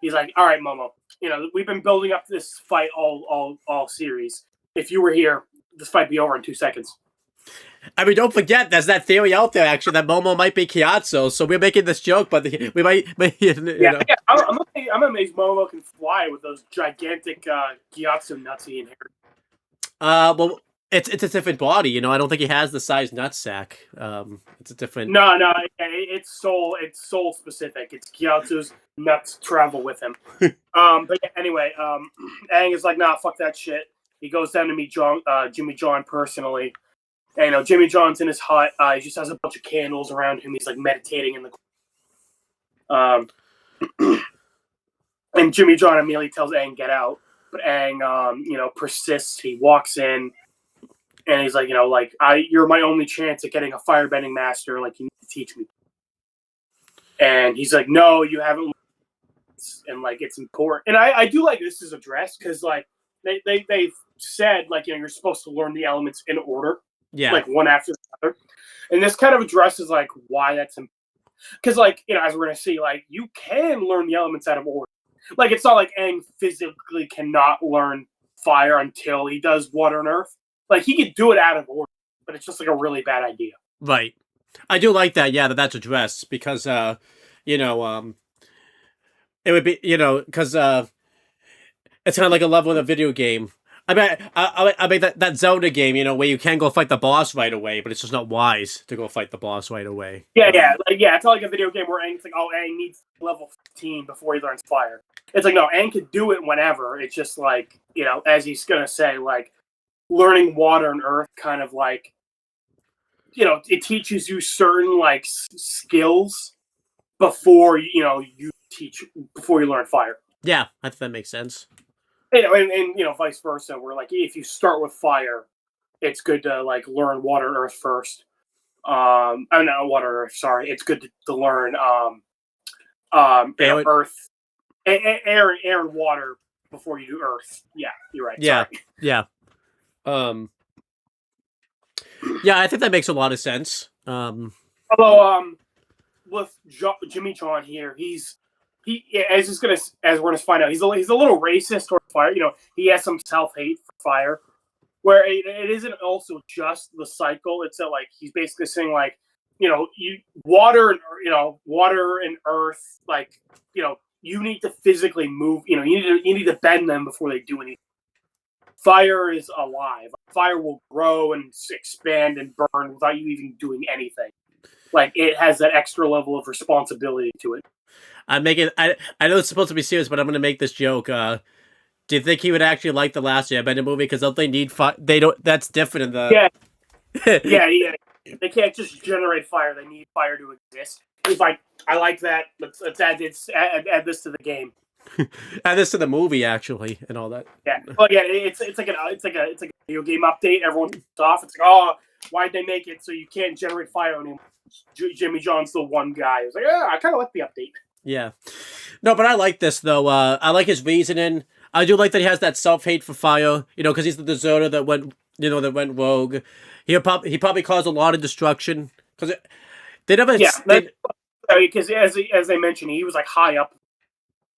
He's like, all right, Momo. You know, we've been building up this fight all series. If you were here, this fight be over in 2 seconds. I mean, don't forget, there's that theory out there, actually, that Momo might be Gyatso, so we're making this joke, but we might you know. Yeah, I'm amazed Momo can fly with those gigantic Gyatso nuts he inherited. Well, it's a different body, you know. I don't think he has the size nutsack. It's a different... No, it's soul specific. It's Gyatso's nuts travel with him. But yeah, anyway, Aang is like, nah, fuck that shit. He goes down to meet Jimmy John personally. And, you know, Jimmy John's in his hut. He just has a bunch of candles around him. He's like meditating in the. And Jimmy John immediately tells Aang get out, but Aang, you know, persists. He walks in, and he's like, you know, like you're my only chance at getting a firebending master. Like, you need to teach me. And he's like, no, you haven't. And like, it's important. And I do like this is addressed because like they've said like, you know, you're supposed to learn the elements in order. Yeah. Like one after the other. And this kind of addresses like why that's important. Because like, you know, as we're gonna see, like you can learn the elements out of order. Like it's not like Aang physically cannot learn fire until he does water and earth. Like he could do it out of order, but it's just like a really bad idea. Right. I do like that, yeah, that's addressed because you know, it would be, you know, because it's kind of like a level in a video game. I mean that Zelda game, you know, where you can go fight the boss right away, but it's just not wise to go fight the boss right away. Yeah, it's not like a video game where Aang's like, oh, Aang needs level 15 before he learns fire. It's like, no, Aang could do it whenever. It's just like, you know, as he's gonna say, like learning water and earth kind of like, you know, it teaches you certain like skills before you learn fire. Yeah, I think that makes sense. You know, and you know, vice versa, where like if you start with fire, it's good to like learn water and earth first. Not water and earth, sorry. It's good to learn earth, air and water before you do earth. Yeah, you're right. Yeah, sorry. Yeah. Yeah, I think that makes a lot of sense. Although, with Jimmy John here, as we're gonna find out, he's a little racist toward fire. You know, he has some self-hate for fire, where it isn't also just the cycle. It's that like he's basically saying like, you know, water and earth, like, you know, you need to physically move. You know, you need to bend them before they do anything. Fire is alive. Fire will grow and expand and burn without you even doing anything. Like it has that extra level of responsibility to it. I know it's supposed to be serious, but I'm going to make this joke. Do you think he would actually like the last Airbender movie? Because don't they need fire? They don't. That's different in the. Yeah. They can't just generate fire. They need fire to exist. He's like, I like that. Let's add this to the game. Add this to the movie, actually, and all that. Yeah. But yeah, it's like a video game update. Everyone's off. It's like, oh, why'd they make it so you can't generate fire anymore? Jimmy John's the one guy. It's like, yeah, I kind of like the update. Yeah. No, but I like this though. I like his reasoning. I do like that he has that self-hate for fire. You know, because he's the deserter that went rogue. He probably caused a lot of destruction because they never. Yeah, because as I mentioned, he was like high up.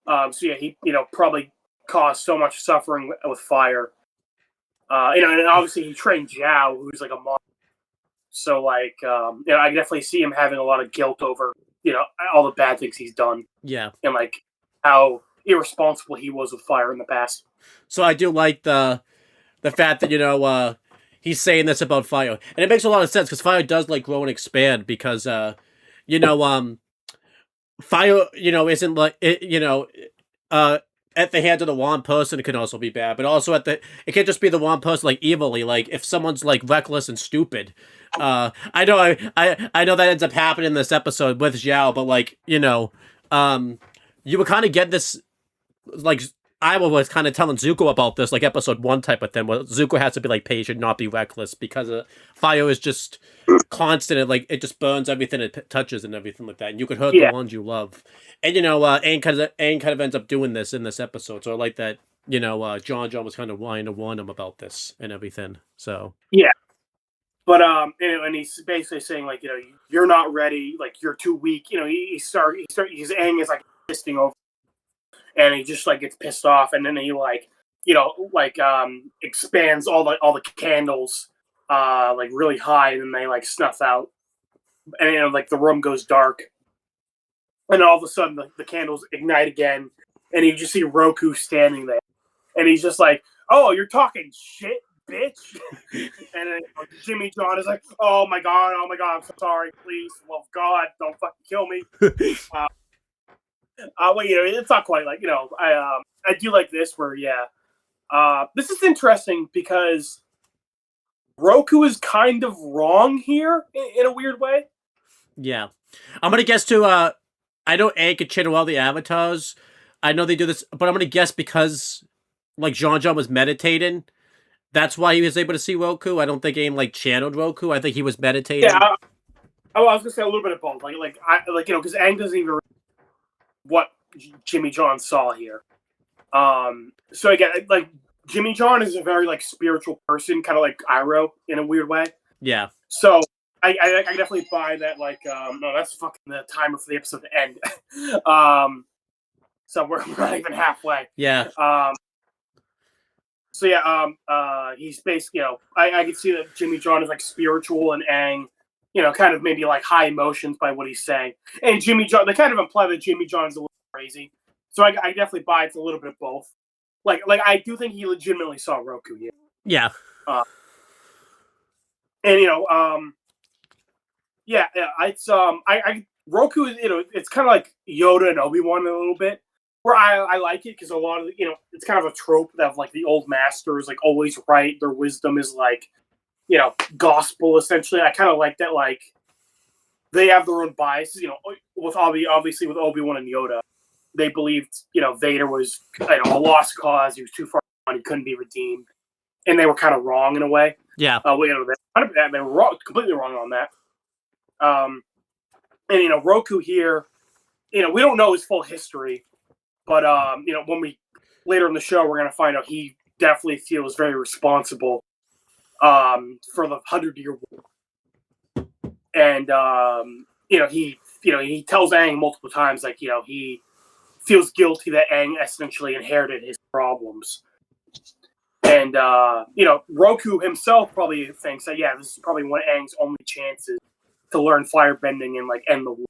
So yeah, he probably caused so much suffering with fire. And obviously he trained Zhao, who's like a monster. So like, I can definitely see him having a lot of guilt over all the bad things he's done. Yeah, and like how irresponsible he was with fire in the past. So I do like the fact that he's saying this about fire, and it makes a lot of sense because fire does like grow and expand because fire isn't like it at the hands of the one person it can also be bad, but also it can't just be the one person like evilly. Like if someone's like reckless and stupid, I know that ends up happening in this episode with Zhao, but like you would kind of get this like Iowa was kind of telling Zuko about this like episode 1 type of thing where Zuko has to be like patient, not be reckless because fire is just constant and like it just burns everything it touches and everything like that, and you could hurt the ones you love. And Aang kind of ends up doing this in this episode, so I like that John was kind of wanting to warn him about this and everything. So yeah, but and he's basically saying like you're not ready, like you're too weak. His Aang is like pisting over, and he just like gets pissed off, and then he expands all the candles like really high, and then they like snuff out, and like the room goes dark. And all of a sudden, the candles ignite again, and you just see Roku standing there. And he's just like, oh, you're talking shit, bitch? And then Jimmy John is like, oh my god, I'm so sorry, please. Well, God, don't fucking kill me. Well, it's not quite like, I do like this where, this is interesting because Roku is kind of wrong here in a weird way. Yeah. I'm going to guess too, I know Aang can channel all the avatars. I know they do this, but I'm gonna guess because like John was meditating, that's why he was able to see Roku. I don't think Aang like channeled Roku. I think he was meditating. Yeah, I was gonna say a little bit of both. Because Aang doesn't even what Jimmy John saw here. So again, like Jimmy John is a very like spiritual person, kind of like Iroh in a weird way. Yeah. So I definitely buy that. Like, no, that's fucking the timer for the episode to end. So we're not even halfway. Yeah. So yeah, he's basically, I can see that Jimmy John is like spiritual and Aang, kind of maybe like high emotions by what he's saying. And Jimmy John, they kind of imply that Jimmy John's a little crazy. So I definitely buy it's a little bit of both. Like I do think he legitimately saw Roku here. Yeah. And it's Roku is it's kind of like Yoda and Obi-Wan a little bit, where I like it because a lot of it's kind of a trope that like the old masters like always right, their wisdom is like gospel essentially. I kind of like that, like they have their own biases. With obviously with Obi-Wan and Yoda, they believed Vader was a lost cause. He was too far gone. He couldn't be redeemed, and they were kind of wrong in a way. Yeah. They were wrong, completely wrong on that. And Roku here, we don't know his full history, but when we later in the show we're gonna find out he definitely feels very responsible for the 100-year war. And he tells Aang multiple times like he feels guilty that Aang essentially inherited his problems. And Roku himself probably thinks that this is probably one of Aang's only chances to learn firebending and like end the war.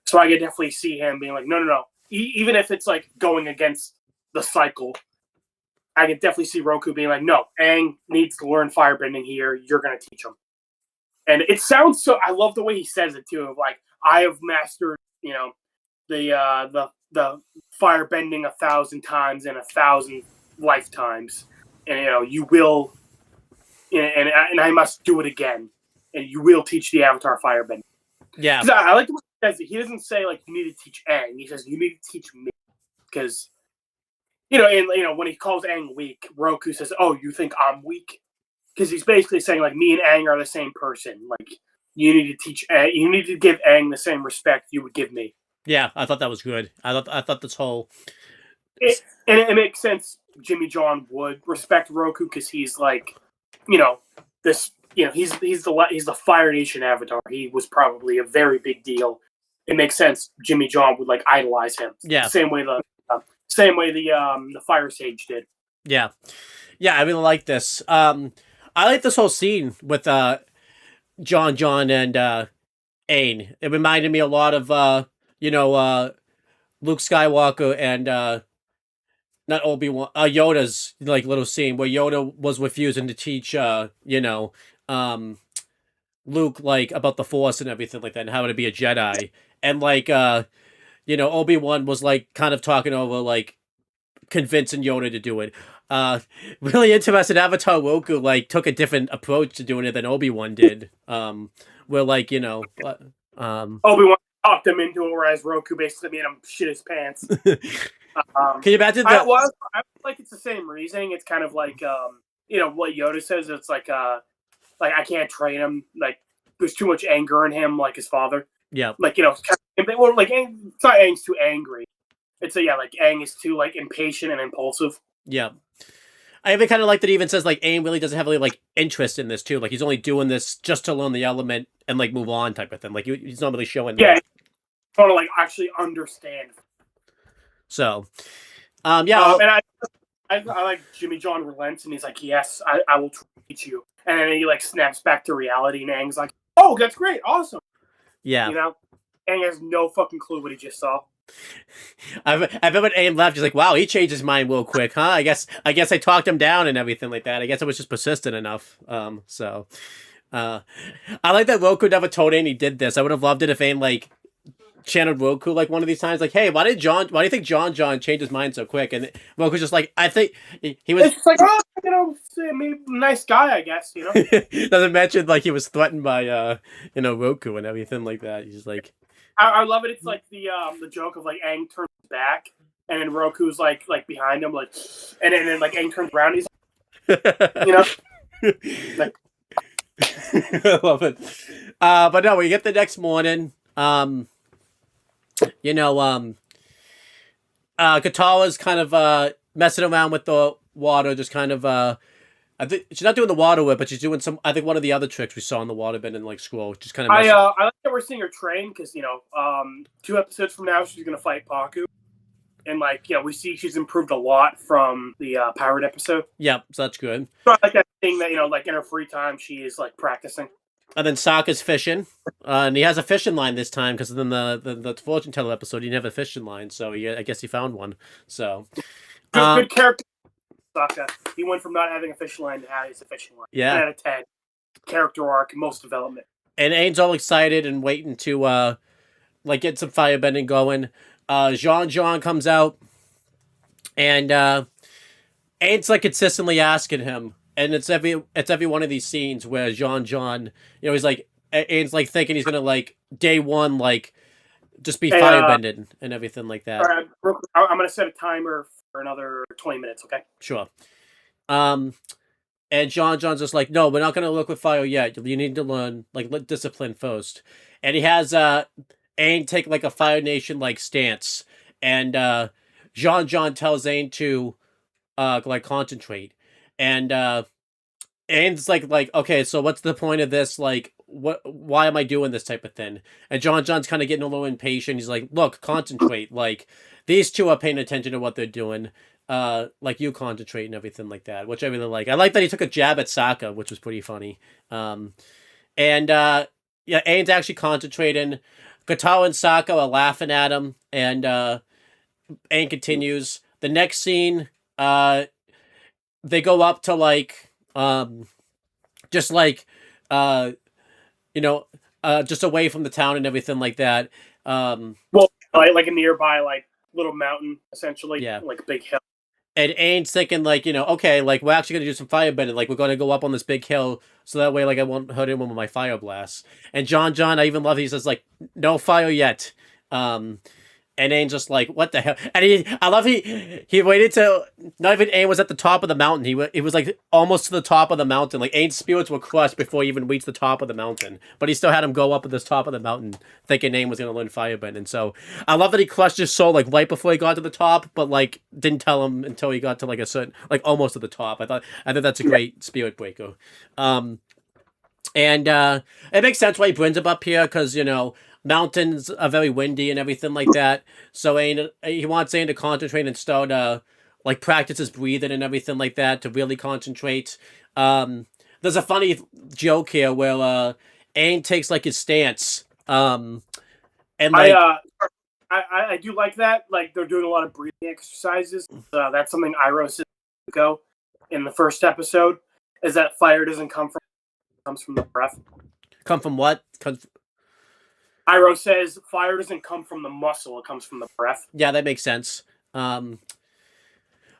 So I could definitely see him being like, no. Even if it's like going against the cycle, I could definitely see Roku being like, no, Aang needs to learn firebending here. You're gonna teach him. And it sounds so. I love the way he says it too. Of like, I have mastered, the firebending 1,000 times in 1,000 lifetimes, and you will, and I must do it again, and you will teach the Avatar Firebender. Yeah. Because I like the way he says it. He doesn't say like you need to teach Aang. He says you need to teach me, because when he calls Aang weak, Roku says, "Oh, you think I'm weak?" Because he's basically saying like me and Aang are the same person. Like you need to teach Aang, you need to give Aang the same respect you would give me. Yeah, I thought that was good. I thought this whole And it makes sense. Jimmy John would respect Roku because he's like, this. He's the Fire Nation Avatar. He was probably a very big deal. It makes sense. Jimmy John would like idolize him. Yeah. Same way the Fire Sage did. Yeah. Yeah, I really like this. I like this whole scene with John and Aang. It reminded me a lot of Luke Skywalker and not Obi-Wan, Yoda's like little scene where Yoda was refusing to teach Luke like about the Force and everything like that and how to be a Jedi. And like Obi-Wan was like kind of talking over like convincing Yoda to do it. Really interesting. Avatar Roku like took a different approach to doing it than Obi-Wan did. Where like Obi-Wan talked him into it, whereas Roku basically made him shit his pants. Can you imagine that? I like it's the same reasoning. It's kind of like what Yoda says. It's like I can't train him. Like there's too much anger in him, like his father. Yeah. Like like it's not Aang's too angry. It's like Aang is too like impatient and impulsive. Yeah. I even kind of like that he even says like Aang really doesn't have any like interest in this too. Like he's only doing this just to learn the element and like move on type of thing. Like he's not really showing. Yeah. Trying to like actually understand. So, and I like Jimmy John relents and he's like, yes, I will teach you. And then he like snaps back to reality and Aang's like, oh, that's great, awesome. Yeah. Aang has no fucking clue what he just saw. I remember when Aang left, he's like, wow, he changed his mind real quick, huh? I guess I talked him down and everything like that. I guess I was just persistent enough. I like that Roku never told Aang he did this. I would have loved it if Aang like channeled Roku like one of these times, like, hey, why do you think John change his mind so quick? And Roku's just like, I think he was. It's like, maybe nice guy, I guess. Doesn't mention like he was threatened by Roku and everything like that. He's just like. I love it. It's like the joke of like Aang turns back and then Roku's like behind him, like, and then like Aang turns around. He's like, I love it. But no, we get the next morning. Katara's kind of messing around with the water, just kind of I think she's not doing the water whip, but she's doing I think one of the other tricks we saw in the waterbend and like Scroll, just kind of. I like that we're seeing her train because 2 episodes from now she's gonna fight Paku, and we see she's improved a lot from the Pirate episode. Yeah, so that's good. So I like that thing that like in her free time she is like practicing. And then Sokka's fishing, and he has a fishing line this time because then the fortune teller episode he didn't have a fishing line, so I guess he found one. So good character. Sokka. He went from not having a fishing line to having a fishing line. Yeah. 10 out of 10. Character arc, most development. And Aang's all excited and waiting to get some firebending going. Jean comes out, and Aang's like consistently asking him, and it's every one of these scenes where Jean, he's like Aang's like thinking he's gonna like day one like just be firebending and everything like that. All right, I'm gonna set a timer for another 20 minutes, okay? Sure. And John's just like, no, we're not going to look with fire yet. You need to learn, like, discipline first. And he has Aang take, like, a Fire Nation, like, stance. And John tells Aang to, concentrate. And Aang's like, okay, so what's the point of this? Like, why am I doing this type of thing? And John's kind of getting a little impatient. He's like, look, concentrate. Like, these two are paying attention to what they're doing. Like you concentrate and everything like that, which I really like. I like that he took a jab at Sokka, which was pretty funny. Aang's actually concentrating. Katara and Sokka are laughing at him, and Aang continues. The next scene, they go up to just away from the town and everything like that. Like a nearby little mountain, essentially. Yeah. Like a big hill. And Aang's thinking, like, okay, like, we're actually going to do some firebending. Like, we're going to go up on this big hill so that way, like, I won't hurt him with my fire blast. And John, I even love he says, like, no fire yet. Um, and Aang's just like, what the hell? And I love he waited till not even Aang was at the top of the mountain. He was like almost to the top of the mountain. Like Aang's spirits were crushed before he even reached the top of the mountain. But he still had him go up at this top of the mountain, thinking Aang was gonna learn firebend. And so I love that he crushed his soul like right before he got to the top, but like didn't tell him until he got to like a certain like almost to the top. I think that's a great spirit breaker. And it makes sense why he brings him up here because mountains are very windy and everything like that. So he wants Aang to concentrate and start like practice his breathing and everything like that to really concentrate. There's a funny joke here where Aang takes like his stance. And like I do like that. Like they're doing a lot of breathing exercises. That's something Iroh said in the first episode. Is that fire doesn't comes from the breath. Come from what? Iroh says fire doesn't come from the muscle; it comes from the breath. Yeah, that makes sense. But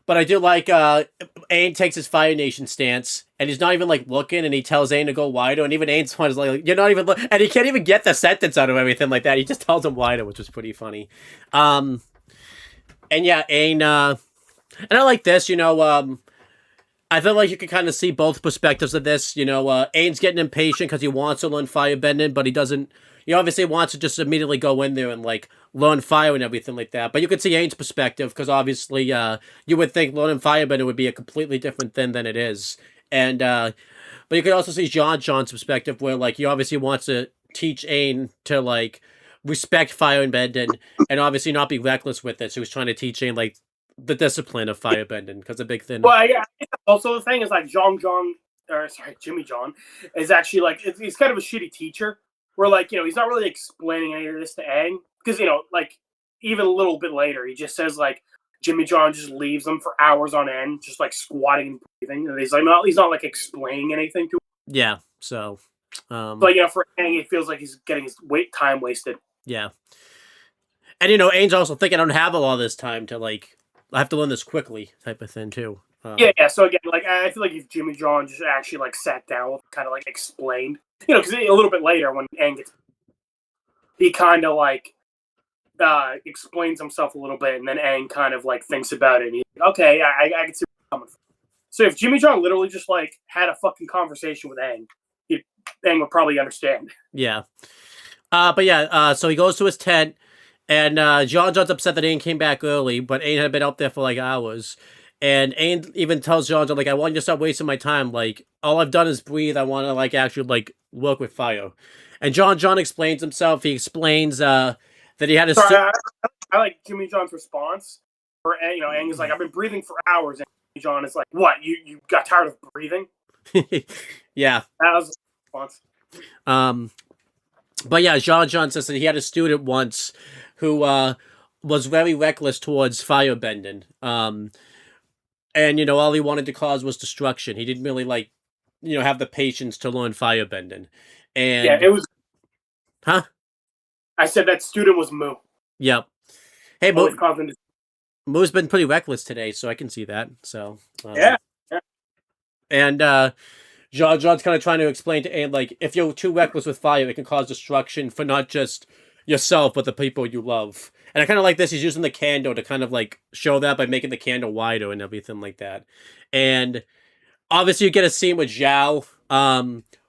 I do like Aang takes his Fire Nation stance, and he's not even like looking, and he tells Aang to go wider, and even Aang's one is like, "You're not even," and he can't even get the sentence out of everything like that. He just tells him wider, which was pretty funny. And yeah, Aang, and I like this. I feel like you can kind of see both perspectives of this. Aang's getting impatient because he wants to learn firebending, but he doesn't. He obviously wants to just immediately go in there and like learn fire and everything like that. But you can see Aang's perspective because obviously, you would think learning firebending would be a completely different thing than it is. And but you can also see John's perspective where like he obviously wants to teach Aang to like respect firebending and obviously not be reckless with it. So he's trying to teach Aang like the discipline of firebending because a big thing. Well, yeah. Also, the thing is like Jimmy John is actually like he's kind of a shitty teacher. Where like he's not really explaining any of this to Aang because like even a little bit later he just says like Jimmy John just leaves them for hours on end just like squatting and breathing and he's not like explaining anything to him. Yeah. So. But for Aang it feels like he's getting his time wasted. Yeah. And Aang's also thinking I don't have a lot of this time to like I have to learn this quickly type of thing too. Yeah. So again, like I feel like if Jimmy John just actually like sat down with kind of like explained. Because a little bit later when Aang gets, he kind of like explains himself a little bit, and then Aang kind of like thinks about it. And he's like, okay, I can see where you're coming from. So if Jimmy John literally just like had a fucking conversation with Aang, Aang would probably understand. Yeah. But yeah, so he goes to his tent, and John's upset that Aang came back early, but Aang had been out there for like hours. And Aang even tells John, like, I want you to stop wasting my time. Like, all I've done is breathe. I want to, like, actually, like, work with fire. And John explains himself. He explains that he had a... I like Jimmy John's response. Where, Aang is like, I've been breathing for hours. And Jimmy John is like, what? You got tired of breathing? Yeah. That was the response. But yeah, John says that he had a student once who was very reckless towards firebending. And, all he wanted to cause was destruction. He didn't really, like, have the patience to learn firebending. And yeah, it was... Huh? I said that student was Moo. Yep. Hey, Moo's been pretty reckless today, so I can see that. So yeah. And John's kind of trying to explain to Aang, like, if you're too reckless with fire, it can cause destruction for not just yourself, but the people you love. And I kind of like this. He's using the candle to kind of like show that by making the candle wider and everything like that. And obviously you get a scene with Zhao,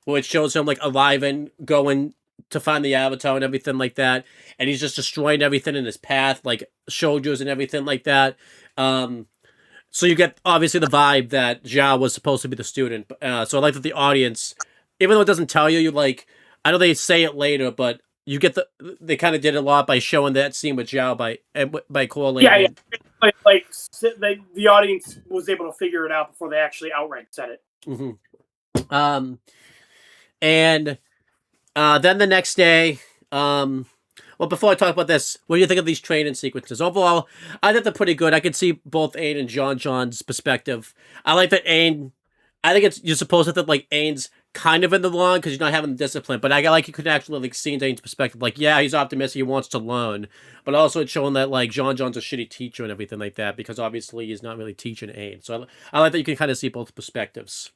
where it shows him like arriving, going to find the Avatar and everything like that. And he's just destroying everything in his path, like soldiers and everything like that. So you get obviously the vibe that Zhao was supposed to be the student. So I like that the audience, even though it doesn't tell you, like, I know they say it later, but you get they kind of did a lot by showing that scene with Zhao by correlating. Yeah. The audience was able to figure it out before they actually outright said it. Mm-hmm. And then the next day, well, before I talk about this, what do you think of these training sequences? Overall, I think they're pretty good. I can see both Aang and John's perspective. I like that Aang. I think you're supposed to think like Aang's kind of in the wrong because he's not having the discipline. But I like you could actually like see into Aang's perspective. Like, yeah, he's optimistic, he wants to learn, but also it's showing that like John John's a shitty teacher and everything like that because obviously he's not really teaching Aang. So I like that you can kind of see both perspectives.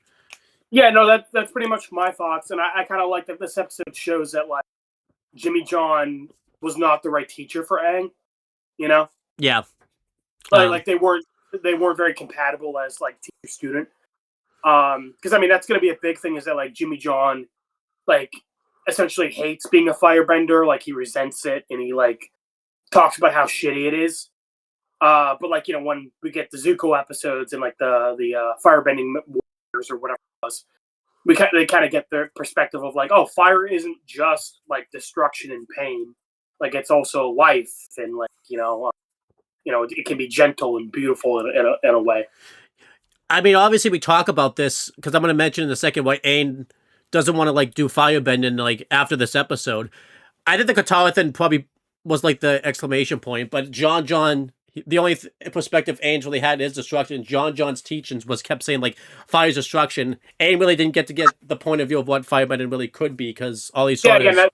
Yeah, no, that's pretty much my thoughts, and I kind of like that this episode shows that like Jimmy John was not the right teacher for Aang. You know, Yeah, like they weren't very compatible as like teacher student. Because I mean that's gonna be a big thing is that like Jimmy John, like essentially hates being a firebender, like he resents it, and he like talks about how shitty it is. But like when we get the Zuko episodes and like the firebending warriors or whatever it was, they kind of get their perspective of like, oh, fire isn't just like destruction and pain, like it's also life and like it can be gentle and beautiful in a way. I mean, obviously we talk about this because I'm going to mention in a second why Aang doesn't want to like do firebending like after this episode. I think the Katara thing probably was like the exclamation point, but John, the only perspective Aang really had is destruction. John's teachings was kept saying like fire's destruction. Aang really didn't get the point of view of what firebending really could be because all he saw is... that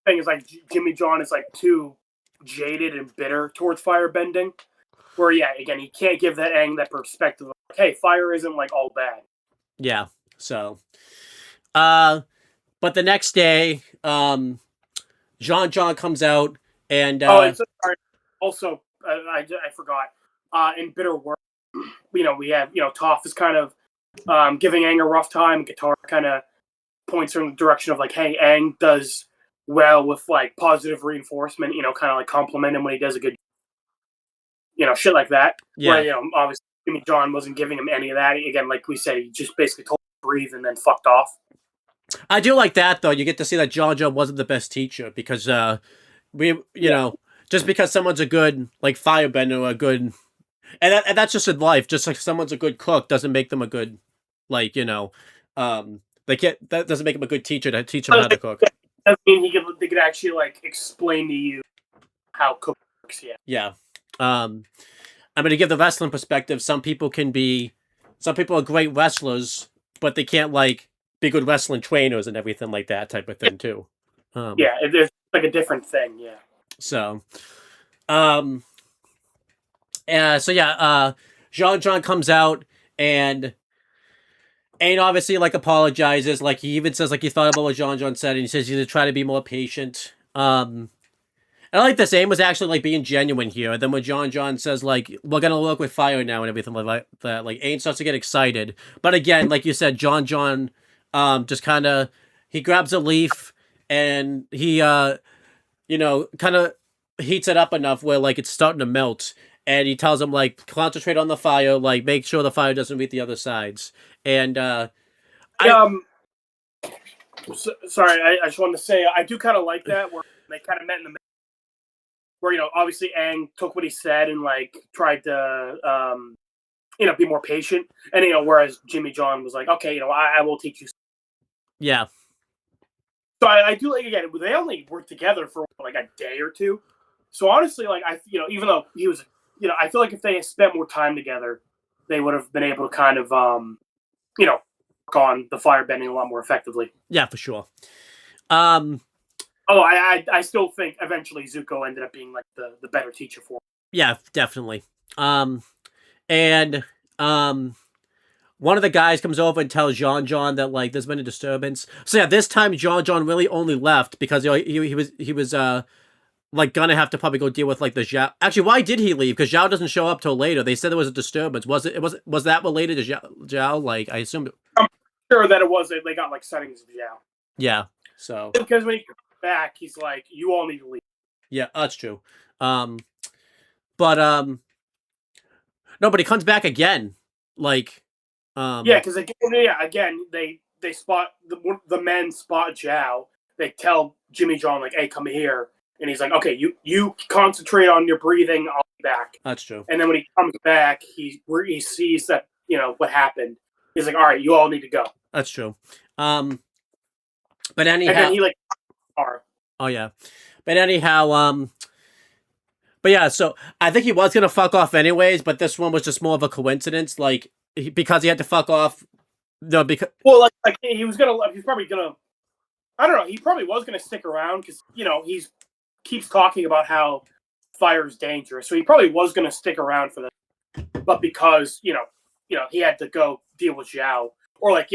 thing is like Jimmy John is like too jaded and bitter towards firebending. Where again, he can't give that Aang that perspective of like, hey, fire isn't like all bad. Yeah. So, but the next day, John comes out and sorry. Also, I forgot. In Bitter World, we have Toph is kind of giving Aang a rough time. Katara kind of points her in the direction of like, hey, Aang does well with like positive reinforcement. Kind of like compliment him when he does a good. Shit like that. Yeah. Where, obviously Jimmy John wasn't giving him any of that. Again, like we said, he just basically told him to breathe and then fucked off. I do like that though. You get to see that John wasn't the best teacher because you know, just because someone's a good like firebender or a good and that's just in life, just like someone's a good cook doesn't make them a good like, they can't that doesn't make them a good teacher to teach them how to cook. Doesn't mean they could actually like explain to you how cooking works, Yeah. I'm going to give the wrestling perspective. Some people are great wrestlers, but they can't like be good wrestling trainers and everything like that type of thing too. It's like a different thing. Yeah. So, John comes out and obviously like apologizes. Like he even says like he thought about what John said and he says he's going to try to be more patient. I like this. Aang was actually like being genuine here. And then when John says like we're gonna work with fire now and everything like that, like Aang starts to get excited. But again, like you said, John, just kind of he grabs a leaf and he kind of heats it up enough where like it's starting to melt. And he tells him like concentrate on the fire, like make sure the fire doesn't reach the other sides. And sorry, I just wanted to say I do kind of like that where they kind of met in the middle. Where obviously Aang took what he said and like tried to be more patient, and whereas Jimmy John was like, okay, I will teach you. Yeah. So I do like again they only worked together for like a day or two, so honestly like even though he was I feel like if they had spent more time together, they would have been able to kind of work on the firebending a lot more effectively. Yeah, for sure. Although I still think eventually Zuko ended up being like the better teacher for him. Yeah, definitely. And one of the guys comes over and tells John that like there's been a disturbance. So yeah, this time John really only left because he was like gonna have to probably go deal with like the Zhao. Actually, why did he leave? Because Zhao doesn't show up till later. They said there was a disturbance. Was that related to Zhao? Like I assumed. I'm sure that it was. They got like settings of Zhao. Yeah. So because when he comes back, he's like, "You all need to leave." Yeah, that's true. No, but he comes back again. Like, because again, they spot the men spot Zhao. They tell Jimmy John like, "Hey, come here," and he's like, "Okay, you concentrate on your breathing. I'll be back." That's true. And then when he comes back, he sees that what happened. He's like, "All right, you all need to go." That's true. But anyhow, and then he like, oh yeah, but anyhow, but yeah, so I think he was gonna fuck off anyways, but this one was just more of a coincidence, like because he had to fuck off No, because Well, like he was probably gonna. I don't know. He probably was gonna stick around because he's keeps talking about how fire is dangerous, so he probably was gonna stick around for this. But because he had to go deal with Zhao, or that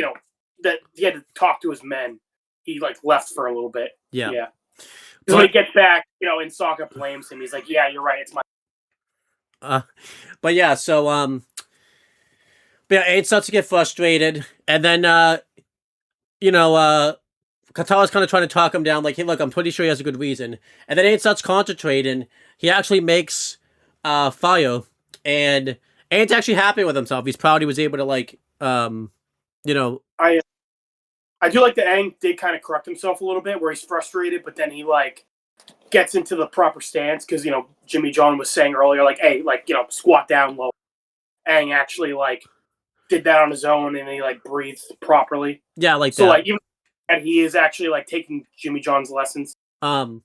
he had to talk to his men, he left for a little bit. Yeah. Yeah. Because when he gets back, and Sokka blames him. He's like, "Yeah, you're right. It's my." But yeah, so but yeah, Aang starts to get frustrated, and then Katara's kind of trying to talk him down, like, "Hey, look, I'm pretty sure he has a good reason." And then Aang starts concentrating. He actually makes fire, and Aang's actually happy with himself. He's proud he was able to I do like that Aang did kind of correct himself a little bit, where he's frustrated, but then he gets into the proper stance because Jimmy John was saying earlier, hey, squat down low. Aang actually did that on his own, and he breathed properly. Yeah, like so that. even and he is actually taking Jimmy John's lessons. But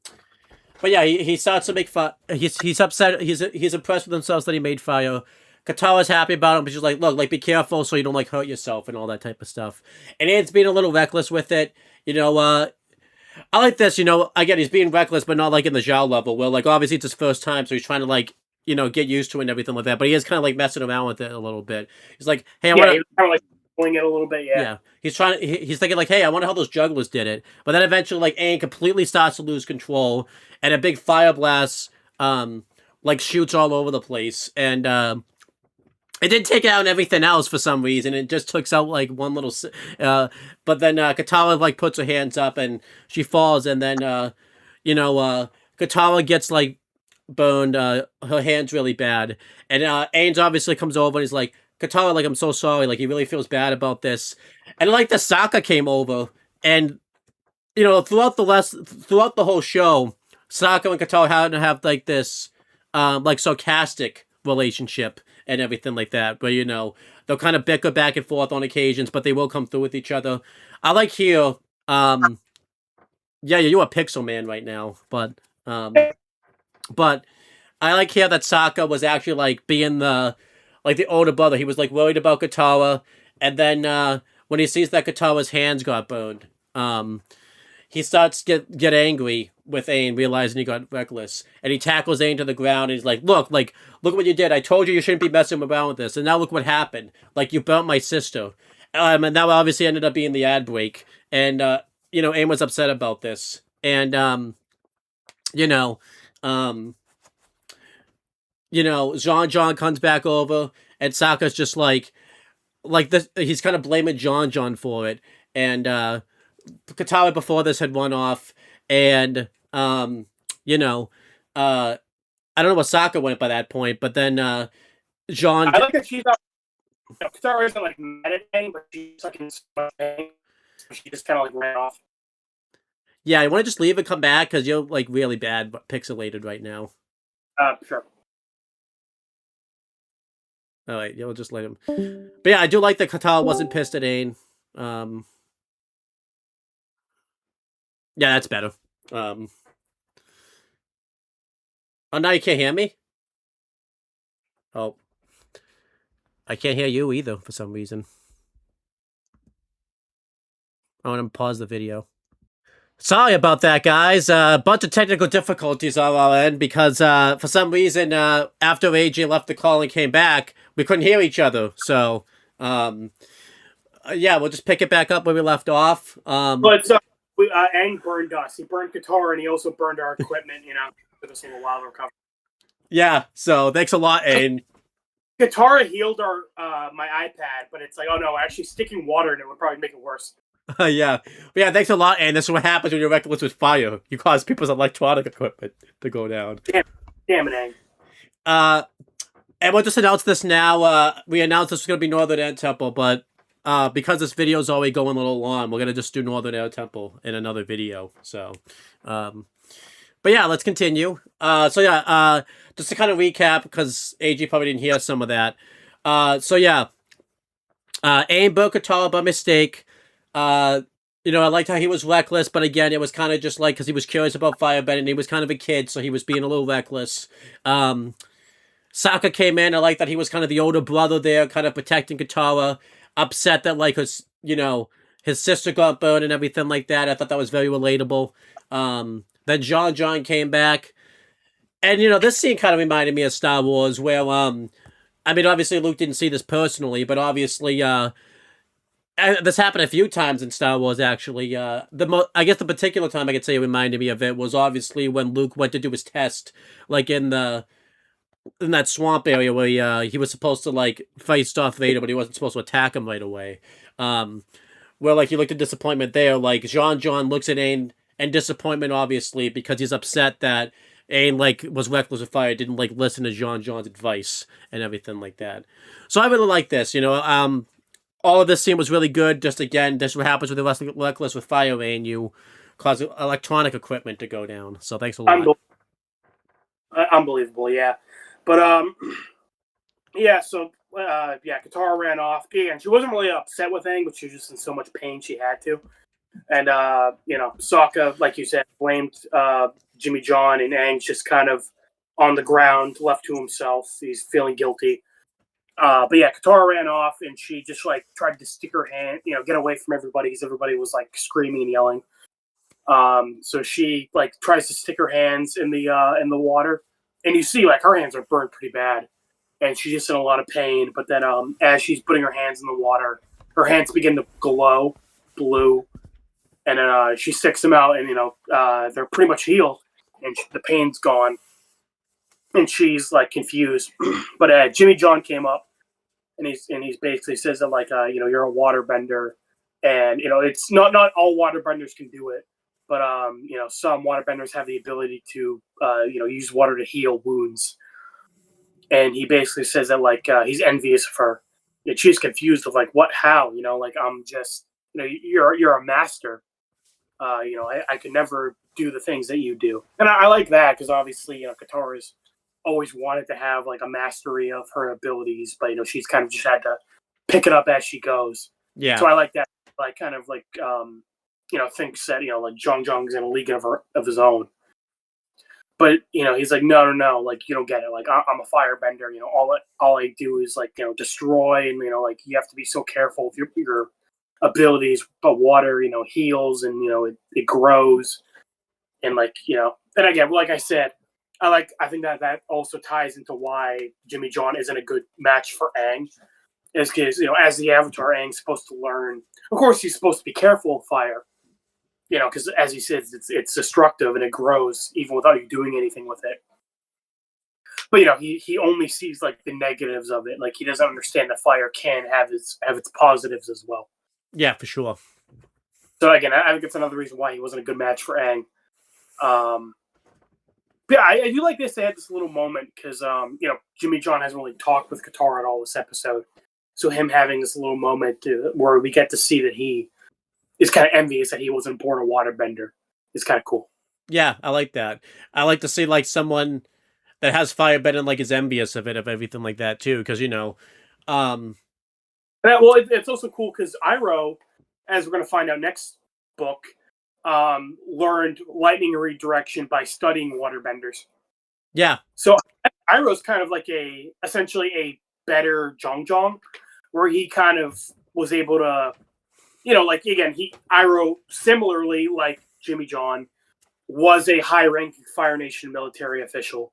yeah, he starts to make fire. He's upset. He's impressed with himself that he made fire. Katara's happy about him, but she's like, "Look, be careful so you don't hurt yourself and all that type of stuff." And Aang's being a little reckless with it. I like this. Again, he's being reckless, but not in the Zhao level. Where obviously it's his first time, so he's trying to get used to it and everything like that. But he is kind of messing around with it a little bit. He's like, "Hey, I want to." He's kind of pulling it a little bit. Yeah. He's trying. He's thinking "Hey, I wonder how those jugglers did it." But then eventually, Aang completely starts to lose control, and a big fire blast, shoots all over the place, and it didn't take out everything else for some reason. It just took out one little. But then Katara puts her hands up and she falls, and then Katara gets burned. Her hands really bad, and Aang obviously comes over and he's like, "Katara, I'm so sorry. He really feels bad about this." And the Sokka came over, and throughout the whole show, Sokka and Katara had to have this sarcastic relationship and everything like that, where they'll kind of bicker back and forth on occasions, but they will come through with each other. I like here, yeah, you're a pixel man right now, but I like here that Sokka was actually being the older brother. He was worried about Katara, and then when he sees that Katara's hands got burned, he starts to get angry with Aang, realizing he got reckless, and he tackles Aang to the ground. And he's like, "Look what you did. I told you shouldn't be messing around with this, and now look what happened. You burnt my sister." And that obviously ended up being the ad break, and Aang was upset about this, and John comes back over, and Sokka's just like this. He's kind of blaming John for it, and Katara before this had run off, and I don't know what Sokka went by that point, but then John. I like that she's not. Katara isn't mad at anything, but she's in so much pain. So she just kind of ran off. Yeah, you want to just leave and come back because you're really bad, but pixelated right now. Sure. All right, you'll just let him. But yeah, I do like that Katara wasn't pissed at Aang. Yeah, that's better. Oh, now you can't hear me? Oh. I can't hear you either for some reason. I want to pause the video. Sorry about that, guys. A bunch of technical difficulties on our end because for some reason, after AJ left the call and came back, we couldn't hear each other. So, yeah, we'll just pick it back up where we left off. But Aang burned us. He burned Katara, and he also burned our equipment. Took us a little while to recover. Yeah. So thanks a lot, Aang. Katara healed our my iPad, but it's oh no, actually sticking water in it would probably make it worse. Yeah. But yeah, thanks a lot, Aang. This is what happens when you're reckless with fire. You cause people's electronic equipment to go down. Damn it, Aang. And we'll just announce this now. We announced this was going to be Northern Air Temple, but because this video is already going a little long, we're going to just do Northern Air Temple in another video. So, but yeah, let's continue. So yeah, just to kind of recap, because AG probably didn't hear some of that. So yeah, Aang burnt Katara by mistake. I liked how he was reckless, but again, it was kind of just because he was curious about firebending, and he was kind of a kid, so he was being a little reckless. Sokka came in. I like that he was kind of the older brother there, kind of protecting Katara. upset that like his sister got burned and everything like that. I thought that was very relatable. Then John came back, and this scene kind of reminded me of Star Wars, where I mean, obviously Luke didn't see this personally, but obviously this happened a few times in Star Wars. Actually, I guess the particular time I could say it reminded me of it was obviously when Luke went to do his test, like in that swamp area where he was supposed to like fight Darth Vader, but he wasn't supposed to attack him right away. Where like he looked at disappointment there, like John looks at Aang and disappointment, obviously, because he's upset that Aang like was reckless with fire, didn't like listen to John's advice and everything like that. So I really like this, all of this scene was really good. Just again, this is what happens with the reckless with fire, Aang. You cause electronic equipment to go down. So thanks a lot. Unbelievable, yeah. But yeah. So Katara ran off. Again, she wasn't really upset with Aang, but she was just in so much pain she had to. And Sokka, like you said, blamed Jimmy John, and Aang's just kind of on the ground, left to himself. He's feeling guilty. But yeah, Katara ran off, and she just like tried to stick her hand, get away from everybody, because everybody was like screaming and yelling. So she like tries to stick her hands in the water, and you see like her hands are burned pretty bad, and she's just in a lot of pain. But then as she's putting her hands in the water, her hands begin to glow blue, and then she sticks them out, and they're pretty much healed, and the pain's gone, and she's like confused. But Jimmy John came up, and he's basically says that like you're a waterbender, and it's not all waterbenders can do it, but some waterbenders have the ability to use water to heal wounds. And he basically says that like he's envious of her. And she's confused of like how like I'm just you're a master. I could never do the things that you do, and I like that because obviously Katara's always wanted to have like a mastery of her abilities, but she's kind of just had to pick it up as she goes. Yeah. So I like that. Like kind of like thinks that like Zhong's in a league of his own. But he's like no, like you don't get it. Like I'm a firebender. All I do is like destroy, and like you have to be so careful with your abilities. But water heals, and it grows, and like and again, like I said, I think that also ties into why Jimmy John isn't a good match for Aang, is because as the Avatar, Aang's supposed to learn. Of course, he's supposed to be careful of fire, because as he says, it's destructive and it grows even without you doing anything with it. But he only sees like the negatives of it. Like he doesn't understand that fire can have its positives as well. Yeah, for sure. So again, I think it's another reason why he wasn't a good match for Aang. Yeah, I do like this. They had this little moment because Jimmy John hasn't really talked with Katara at all this episode. So him having this little moment where we get to see that he is kind of envious that he wasn't born a waterbender is kind of cool. Yeah, I like that. I like to see like someone that has firebending like is envious of everything like that too, because it's also cool because Iroh, as we're going to find out next book, learned lightning redirection by studying waterbenders. Yeah. So Iroh's kind of like essentially a better Zhong, where he kind of was able to, like again, Iroh similarly like Jimmy John was a high-ranking Fire Nation military official,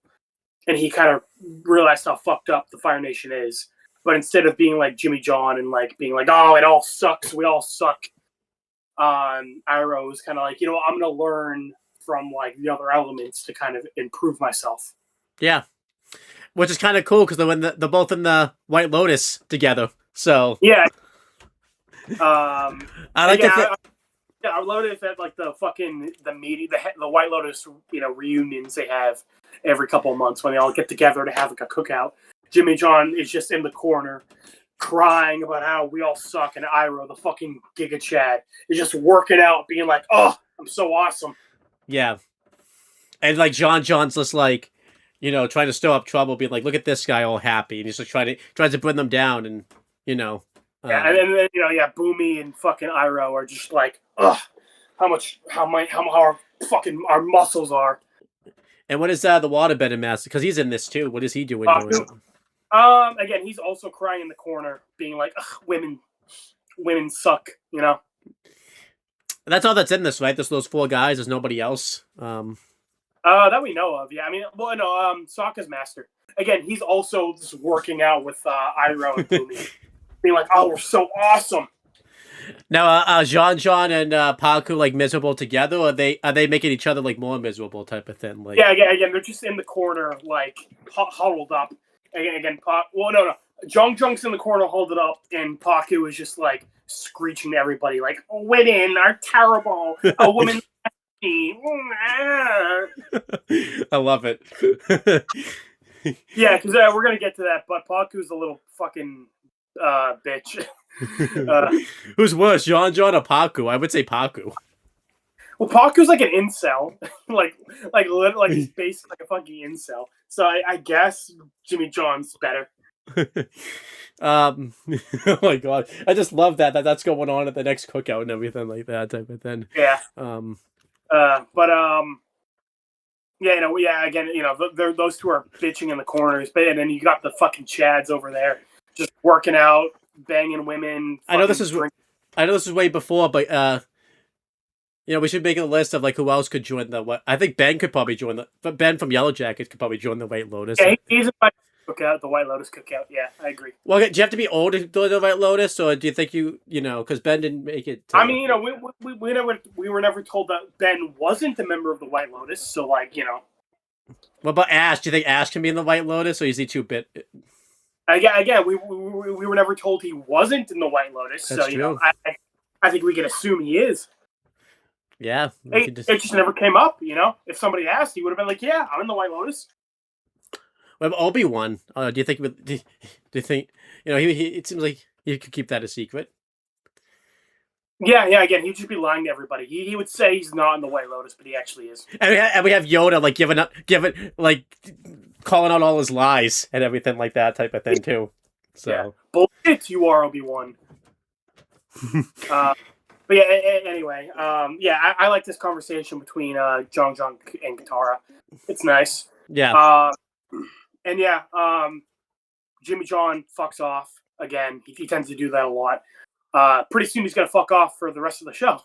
and he kind of realized how fucked up the Fire Nation is. But instead of being like Jimmy John and like being like, oh, it all sucks, we all suck. Iroh was kind of like, I'm going to learn from like the other elements to kind of improve myself. Yeah, which is kind of cool because they're both in the White Lotus together. So yeah, I like that. Yeah, I love it at like the meeting, the White Lotus reunions they have every couple of months when they all get together to have like a cookout. Jimmy John is just in the corner crying about how we all suck, and Iroh, the fucking Giga Chad, is just working out, being like, "Oh, I'm so awesome." Yeah, and like John's just like, trying to stir up trouble, being like, "Look at this guy, all happy," and he's just tries to bring them down, and yeah, and then Boomy and fucking Iroh are just like, "Ugh, how our muscles are." And what is the waterbender master? Because he's in this too. What is he doing? Again, he's also crying in the corner, being like, "Ugh, women." women suck, you know. That's all that's in this, right? There's those 4 guys. There's nobody else. That we know of. Yeah, I mean, well, no, Sokka's master. Again, he's also just working out with Iroh and Bumi, being like, "Oh, we're so awesome." Now, Jean and Paku like miserable together, or are they making each other like more miserable type of thing? Like, yeah, again, they're just in the corner, like huddled up. Again, no. Junk's in the corner, huddled up, and Paku is just like screeching to everybody, like, "Women are terrible. A woman." I love it. Yeah, because we're gonna get to that, but Paku's a little fucking bitch. Who's worse, Jean or Paku? I would say Paku. Well, Paku's like an incel, like he's basically like a fucking incel. So I guess Jimmy John's better. Oh my god, I just love that's going on at the next cookout and everything like that type of thing. Yeah. Yeah, again, those two are bitching in the corners, and then you got the fucking Chads over there just working out, banging women. I know this is way before, but we should make a list of like who else could join the. I think Ben could probably join but Ben from Yellow Jackets could probably join the White Lotus. Yeah, he's in cookout, the White Lotus cookout. Yeah, I agree. Well, do you have to be old to do the White Lotus, or do you think because Ben didn't make it? I mean, we were never told that Ben wasn't a member of the White Lotus, so like. What about Ash? Do you think Ash can be in the White Lotus, or is he too bit? Again, we were never told he wasn't in the White Lotus, That's so true. I think we can assume he is. Yeah, it just never came up. If somebody asked, he would have been like, "Yeah, I'm in the White Lotus." What about Obi-Wan? Do you think? Do you think? It seems like he could keep that a secret. Yeah. Again, he'd just be lying to everybody. He would say he's not in the White Lotus, but he actually is. And we have Yoda like giving like calling out all his lies and everything like that type of thing too. So yeah. Bullshit, you are Obi-Wan. But yeah. Anyway, I like this conversation between Jung and Katara. It's nice. Yeah. And yeah, Jimmy John fucks off again. He tends to do that a lot. Pretty soon he's gonna fuck off for the rest of the show.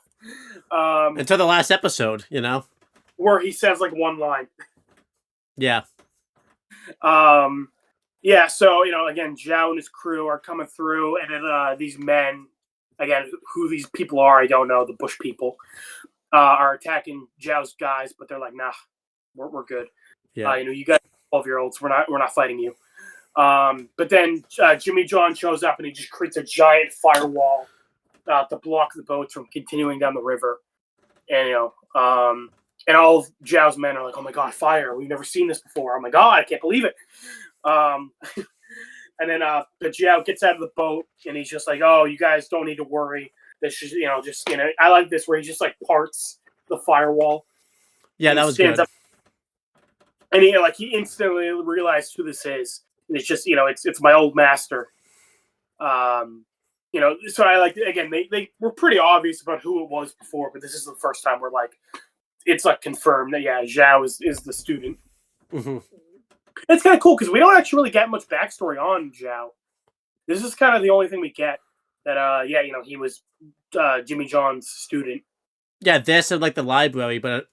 Until the last episode, where he says like one line. Yeah. Yeah. So again, Zhao and his crew are coming through, and then these men, again, who these people are, I don't know. The Bush people are attacking Zhao's guys, but they're like, nah, we're good. Yeah. You guys, 12-year-olds, we're not fighting you. But then Jimmy John shows up and he just creates a giant firewall to block the boats from continuing down the river. And and all of Zhao's men are like, "Oh my god, fire! We've never seen this before. Oh my god, I can't believe it." And then the Zhao gets out of the boat and he's just like, "Oh, you guys don't need to worry. This is I like this where he just like parts the firewall." Yeah, that was good. Up, and he instantly realized who this is. And it's just, it's my old master. So I like, again, they were pretty obvious about who it was before, but this is the first time where it's confirmed that, yeah, Zhao is the student. Mm-hmm. It's kind of cool because we don't actually really get much backstory on Zhao. This is kind of the only thing we get that, he was Jimmy John's student. Yeah, this and the library, but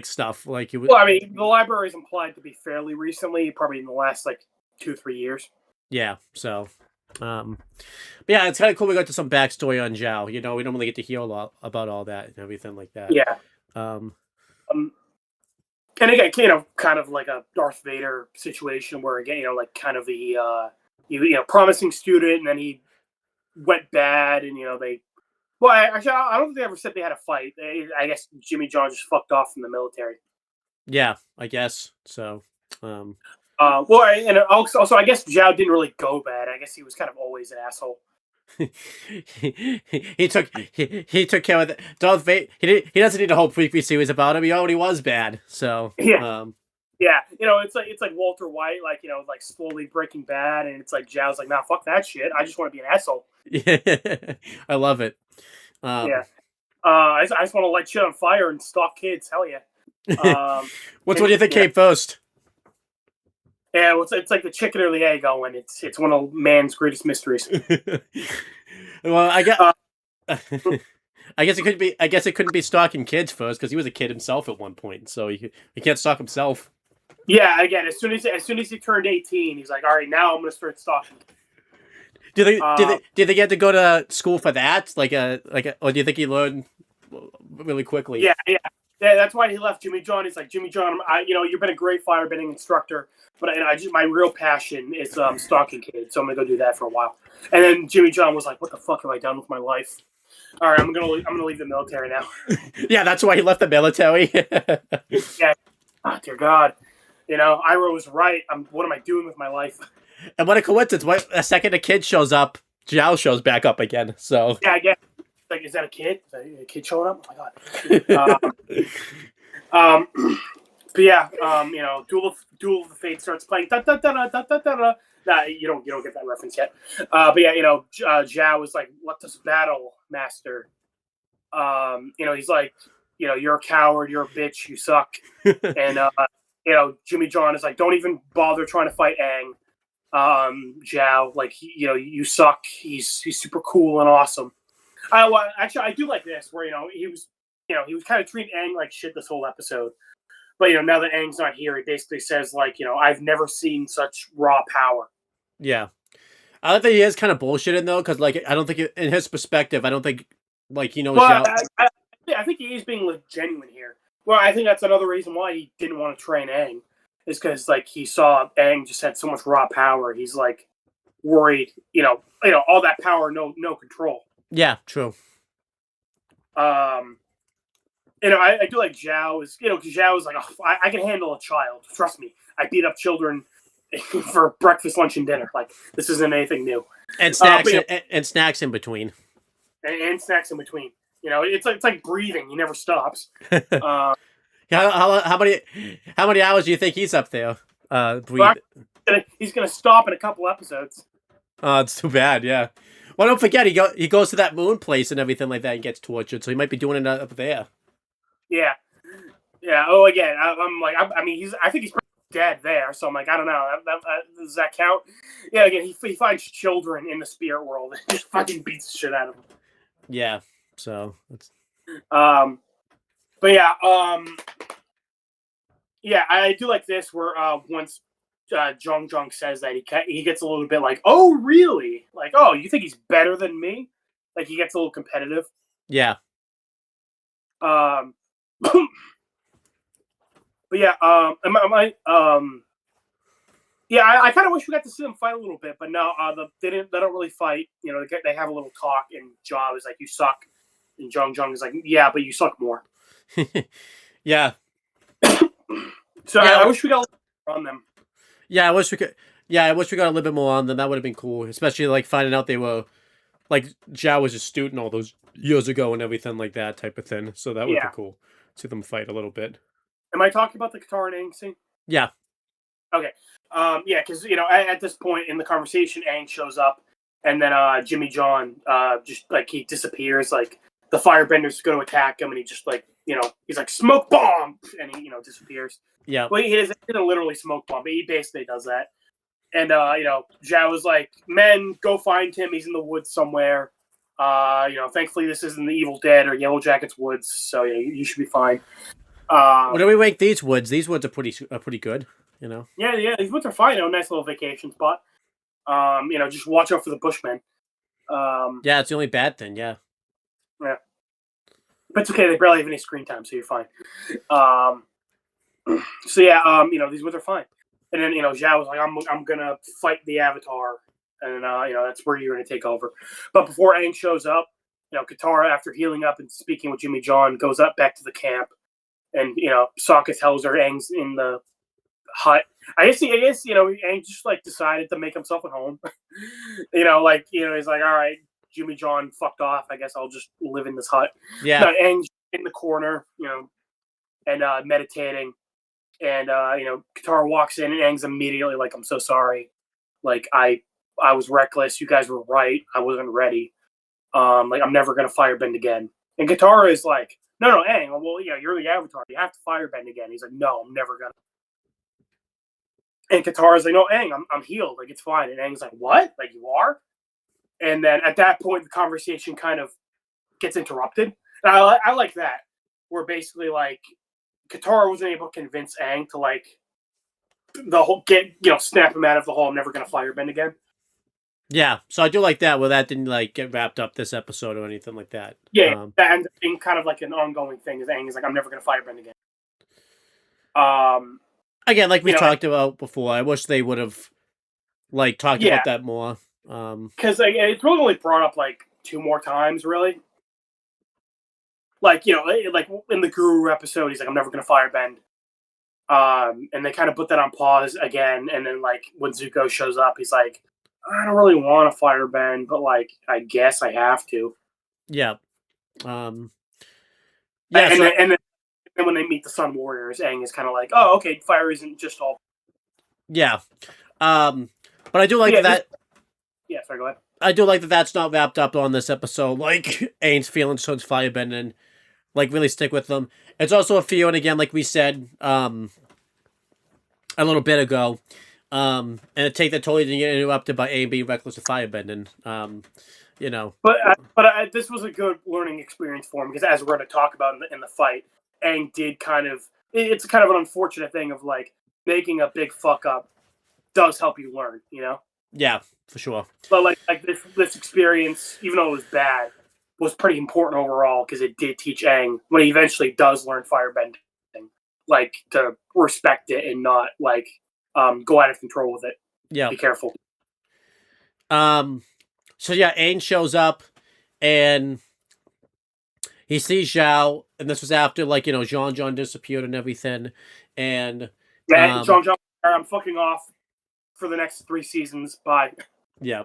stuff Well, I mean, the library is implied to be fairly recently, probably in the last 2-3 years. Yeah. So, but yeah, it's kind of cool. We got to some backstory on Zhao. We don't really get to hear a lot about all that and everything like that. Yeah. And again, kind of like a Darth Vader situation where again, kind of the promising student, and then he went bad, and they. Well, actually, I don't think they ever said they had a fight. I guess Jimmy John just fucked off from the military. Yeah, I guess so. And also, I guess Zhao didn't really go bad. I guess he was kind of always an asshole. he took care of Darth Vader. He doesn't need a whole prequel series about him. He already was bad. So yeah. Yeah, it's like Walter White, slowly breaking bad, and it's like Zhao's like, nah, fuck that shit. I just want to be an asshole. Yeah, I love it. I just want to light shit on fire and stalk kids. Hell yeah. What do you think came first? Yeah, it's like the chicken or the egg, Owen. It's one of man's greatest mysteries. Well, I guess. Uh, I guess it could be. I guess it couldn't be stalking kids first because he was a kid himself at one point, so he can't stalk himself. Yeah, again, as soon as he turned 18, he's like, all right, now I'm gonna start stalking. Do they get to go to school for that? Or do you think he learned really quickly? Yeah, yeah. Yeah, that's why he left Jimmy John. He's like, Jimmy John, you've been a great firebending instructor, but my real passion is stalking kids, so I'm gonna go do that for a while. And then Jimmy John was like, what the fuck have I done with my life? All right, I'm gonna leave the military now. Yeah, that's why he left the military. Yeah. Oh, dear God. Ira was right. What am I doing with my life? And what a coincidence! A second a kid shows up, Zhao shows back up again. So yeah, again, like, is that a kid? Is that a kid showing up? Oh my God. But yeah, Duel of the Fates starts playing. Da, da, da, da, da, da, da. Nah, you don't get that reference yet. But yeah, Zhao is like, let us battle, master. He's like, you're a coward, you're a bitch, you suck. And Jimmy John is like, don't even bother trying to fight Aang. Zhao, like, you suck. He's super cool and awesome. Actually, I do like this where he was kind of treating Aang like shit this whole episode. But now that Aang's not here, he basically says like, I've never seen such raw power. Yeah, I don't think he is kind of bullshitting though, because like I don't think in his perspective, I don't think like he knows. Well, I think he is being genuine here. Well, I think that's another reason why he didn't want to train Aang, is because like he saw Aang just had so much raw power. He's like worried, all that power, no control. Yeah, true. I do like Zhao is, because Zhao is like, oh, I can handle a child. Trust me, I beat up children for breakfast, lunch, and dinner. Like, this isn't anything new. And snacks and snacks in between. And snacks in between. It's like breathing. He never stops. How many hours do you think he's up there? Breathe. He's gonna stop in a couple episodes. Oh, it's too bad. Yeah. Well, don't forget he goes to that moon place and everything like that and gets tortured. So he might be doing it up there. Yeah. Yeah. Oh, again, I'm like, I think he's dead there. So I'm like, I don't know. Does that count? Yeah. Again, he finds children in the spirit world and just fucking beats the shit out of them. Yeah. So. But yeah. Yeah, I do like this where once Zhong says that he gets a little bit like, oh really? Like, oh, you think he's better than me? Like, he gets a little competitive. Yeah. But yeah, yeah, I kind of wish we got to see them fight a little bit, but no, they don't really fight. They have a little talk, and Zhao is like, "You suck," and Zhong is like, "Yeah, but you suck more." Yeah. So yeah, I wish we got a little more on them. Yeah, I wish we could. Yeah, I wish we got a little bit more on them. That would have been cool, especially like finding out they were like Zhao was a student all those years ago and everything like that type of thing. So that would be cool. See them fight a little bit. Am I talking about the Katara and Aang scene? Yeah. Okay. Yeah, because at this point in the conversation, Aang shows up, and then Jimmy John just like he disappears. Like the firebenders go to attack him, and he just like he's like smoke bomb, and he disappears. Yeah. Well, he didn't literally smoke bomb, but he basically does that. And Zhao was like, "Men, go find him. He's in the woods somewhere. Thankfully this isn't the Evil Dead or Yellow Jackets woods, so yeah, you should be fine." What do we rank these woods? These woods are pretty good. Yeah, these woods are fine. Nice little vacation spot. Just watch out for the Bushmen. Yeah, it's the only bad thing. Yeah. Yeah, but it's okay. They barely have any screen time, so you're fine. So yeah, these woods are fine. And then Zhao was like, I'm gonna fight the Avatar, and that's where you're gonna take over. But before Aang shows up, Katara, after healing up and speaking with Jimmy John, goes up back to the camp, and Sokka tells her Aang's in the hut. I guess Aang just like decided to make himself at home. He's like, all right, Jimmy John fucked off. I guess I'll just live in this hut. Yeah. No, Aang's in the corner, and meditating. And Katara walks in, and Aang's immediately like, "I'm so sorry. Like I was reckless. You guys were right. I wasn't ready. Like I'm never gonna firebend again." And Katara is like, "No, Aang. Well, you're the Avatar. You have to firebend again." He's like, "No, I'm never gonna." And Katara's like, "No, Aang, I'm healed. Like it's fine." And Aang's like, "What? Like you are?" And then at that point, the conversation kind of gets interrupted. And I like that, where basically like Katara wasn't able to convince Aang to like snap him out of the whole "I'm never gonna firebend again." Yeah, so I do like that. Where that didn't like get wrapped up this episode or anything like that. Yeah, that ends up being kind of like an ongoing thing. Is Aang is like, "I'm never gonna firebend again." Again, like we talked about before, I wish they would have like talked about that more. Because like, it's really only brought up like 2 more times, really. Like like in the Guru episode, he's like, "I'm never gonna firebend," and they kind of put that on pause again. And then like when Zuko shows up, he's like, "I don't really want to firebend, but like I guess I have to." Yeah. And then when they meet the Sun Warriors, Aang is kind of like, "Oh, okay, fire isn't just all." Yeah. But I do like that. Sorry, go ahead. I do like that that's not wrapped up on this episode. Like Aang's feelings towards firebending, like really stick with them. It's also a feeling again, like we said, a little bit ago, and a take that totally didn't get interrupted by Aang being reckless of firebending. But this was a good learning experience for him because as we're going to talk about in the fight, Aang did kind of. It's kind of an unfortunate thing of like making a big fuck up does help you learn, Yeah, for sure. But like this experience, even though it was bad, was pretty important overall because it did teach Aang when he eventually does learn firebending, like to respect it and not like go out of control with it. Yeah, be careful. So yeah, Aang shows up and he sees Zhao, and this was after like Jean disappeared and everything, and Jean, I'm fucking off for the next 3 seasons. Bye. Yeah.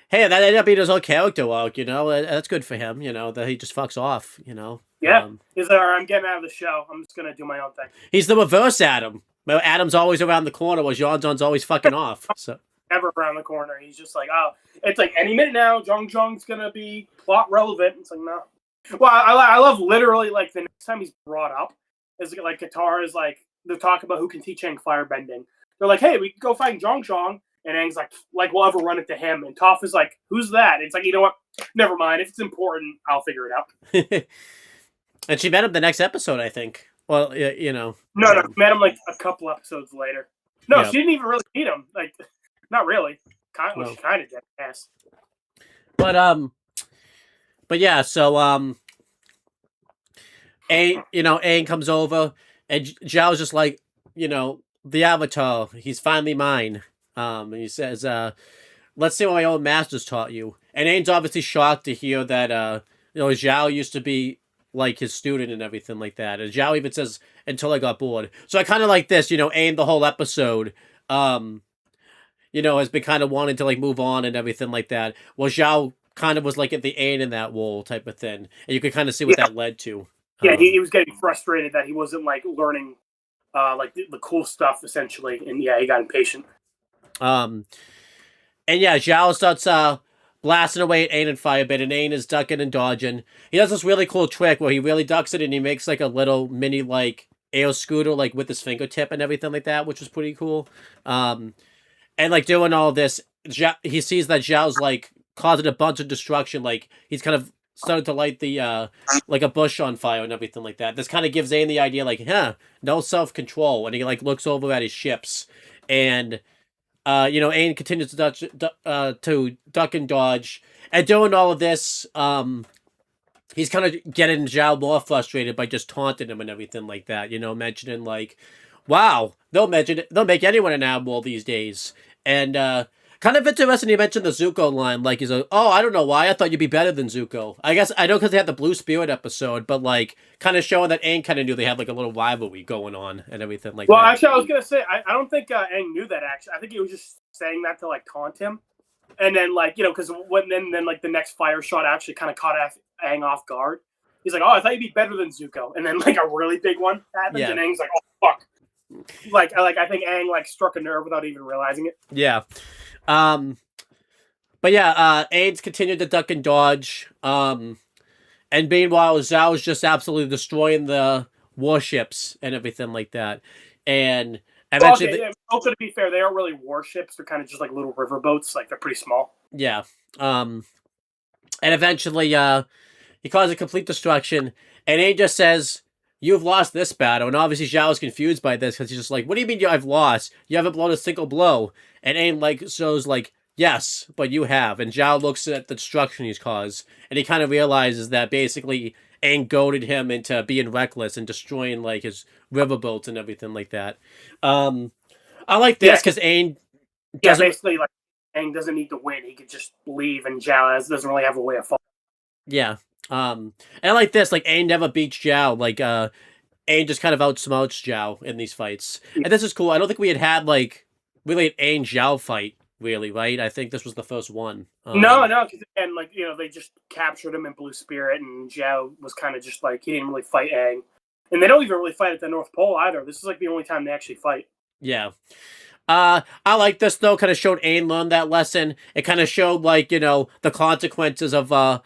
Hey, that ended up being his whole character arc, That's good for him, that he just fucks off, Yeah. He's like, I'm getting out of the show. I'm just going to do my own thing. He's the reverse Adam. Adam's always around the corner while Jean-Jean's always fucking off. So never around the corner. He's just like, oh, it's like any minute now, Jean-Jean's going to be plot relevant. It's like, no. Well, I love literally, like, the next time he's brought up, is like Katara is like, they're talking about who can teach Aang firebending. They're like, hey, we can go find Jean-Jean. And Aang's like we'll ever run it to him. And Toph is like, who's that? It's like, you know what? Never mind. If it's important, I'll figure it out. And she met him the next episode, I think. Well, No, met him like a couple episodes later. No, She didn't even really meet him. Like, not really. She kind of did, I guess. But yeah, so Aang comes over, and Zhao's just like, the Avatar, he's finally mine. And he says, let's see what my old masters taught you. And Aang's obviously shocked to hear that, Zhao used to be like his student and everything like that. And Zhao even says, until I got bored. So I kind of like this, Aang the whole episode, has been kind of wanting to like move on and everything like that. Well, Zhao kind of was like at the Aang in that role type of thing. And you could kind of see what that led to. Yeah, he was getting frustrated that he wasn't like learning like the cool stuff essentially. And he got impatient. And yeah, Zhao starts blasting away at Aang and Firebend, and Aang is ducking and dodging. He does this really cool trick where he really ducks it and he makes like a little mini like air scooter like with his fingertip and everything like that, which was pretty cool. And like doing all this, he sees that Zhao's like causing a bunch of destruction, like he's kind of started to light the like a bush on fire and everything like that. This kind of gives Aang the idea like, no self-control, and he like looks over at his ships, and Aang continues to duck and dodge, and doing all of this, he's kind of getting Zhao more frustrated by just taunting him and everything like that. Mentioning like, "Wow, they'll make anyone an admiral these days," and kind of interesting. He mentioned the Zuko line, like he's like, "Oh, I don't know why. I thought you'd be better than Zuko." I guess I know because they had the Blue Spirit episode, but like kind of showing that Aang kind of knew they had like a little rivalry going on and everything like that. Well, actually, I was gonna say I don't think Aang knew that. Actually, I think he was just saying that to like taunt him, and then like because then like the next fire shot actually kind of caught Aang off guard. He's like, "Oh, I thought you'd be better than Zuko," and then like a really big one happens, and Aang's like, "Oh fuck." Like I think Aang like struck a nerve without even realizing it. Yeah. But yeah, Aang's continued to duck and dodge. And meanwhile, Zhao's just absolutely destroying the warships and everything like that. And eventually, also to be fair, they aren't really warships. They're kind of just like little river boats. Like they're pretty small. Yeah. And eventually, he causes complete destruction, and Aang just says, "You've lost this battle." And obviously, Zhao's confused by this because he's just like, "What do you mean I've lost? You haven't blown a single blow." And Aang shows "Yes, but you have." And Zhao looks at the destruction he's caused, and he kind of realizes that basically Aang goaded him into being reckless and destroying his riverboats and everything like that. I like this because Aang doesn't. Basically, Aang doesn't need to win; he could just leave, and Zhao doesn't really have a way of fighting. Yeah. And I like this. Aang never beats Zhao. Aang just kind of outsmarts Zhao in these fights. And this is cool. I don't think we had really an Aang Zhao fight, really, right? I think this was the first one. No, because again, they just captured him in Blue Spirit, and Zhao was kind of just he didn't really fight Aang. And they don't even really fight at the North Pole either. This is the only time they actually fight. Yeah. I like this though. Kind of showed Aang learn that lesson. It kind of showed the consequences of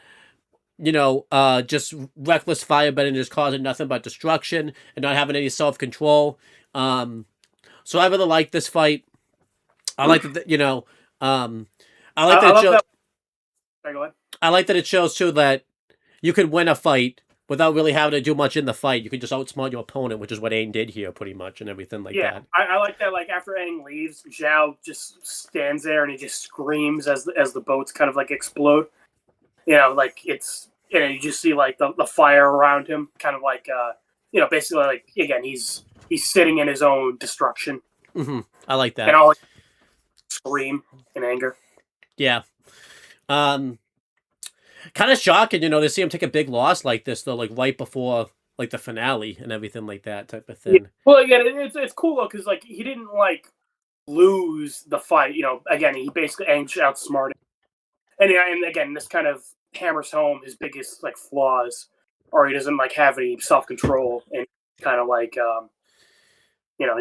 just reckless firebending just causing nothing but destruction and not having any self-control. So I really like this fight. I like that, I like that it shows. Sorry, go ahead. I like that it shows too that you can win a fight without really having to do much in the fight. You can just outsmart your opponent, which is what Aang did here, pretty much, and everything that. Yeah, I like that. After Aang leaves, Zhao just stands there and he just screams as the boats kind of explode. It's you just see the fire around him, kind of basically again he's sitting in his own destruction. Mm-hmm. I like that. And I'll scream in anger. Yeah. Kind of shocking, to see him take a big loss like this though, right before the finale and everything like that type of thing. Yeah. Well, again, it's cool though because he didn't lose the fight. Again, he basically outsmarted, and again this kind of hammers home his biggest flaws, or he doesn't have any self control, and kind of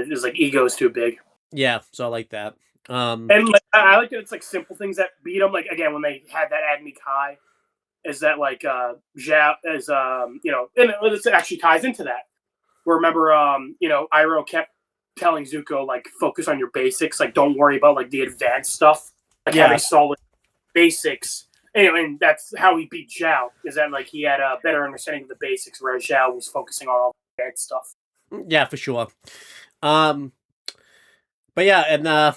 his ego is too big. Yeah, so I like that. And I like that it's simple things that beat him. Again, when they had that Agni Kai, is that Zhao is and it actually ties into that. Remember, Iroh kept telling Zuko focus on your basics, don't worry about the advanced stuff, having solid basics. And that's how he beat Zhao. Is that he had a better understanding of the basics, whereas Zhao was focusing on all the advanced stuff. Yeah, for sure. But yeah, and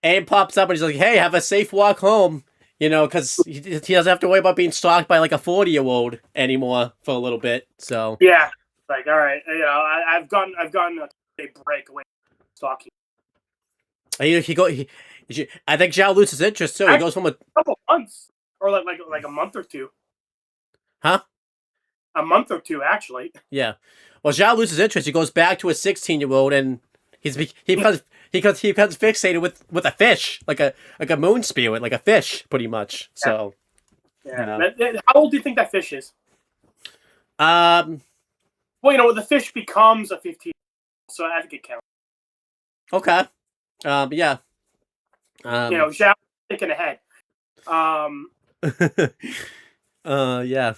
Aang pops up and he's like, "Hey, have a safe walk home." Because he doesn't have to worry about being stalked by a 40-year-old anymore for a little bit. So yeah, all right, I've gotten a break away from stalking. I think Zhao loses interest too. He goes from a couple months, or a month or two. Huh? A month or two, actually. Yeah. Well, Zhao loses interest. He goes back to a 16-year-old, and he becomes fixated with a fish, like a moon spirit, like a fish, pretty much. Yeah. So. Yeah. How old do you think that fish is? Well, the fish becomes a 15, so I think it counts. Okay. Yeah. Zhao thinking ahead. Yeah.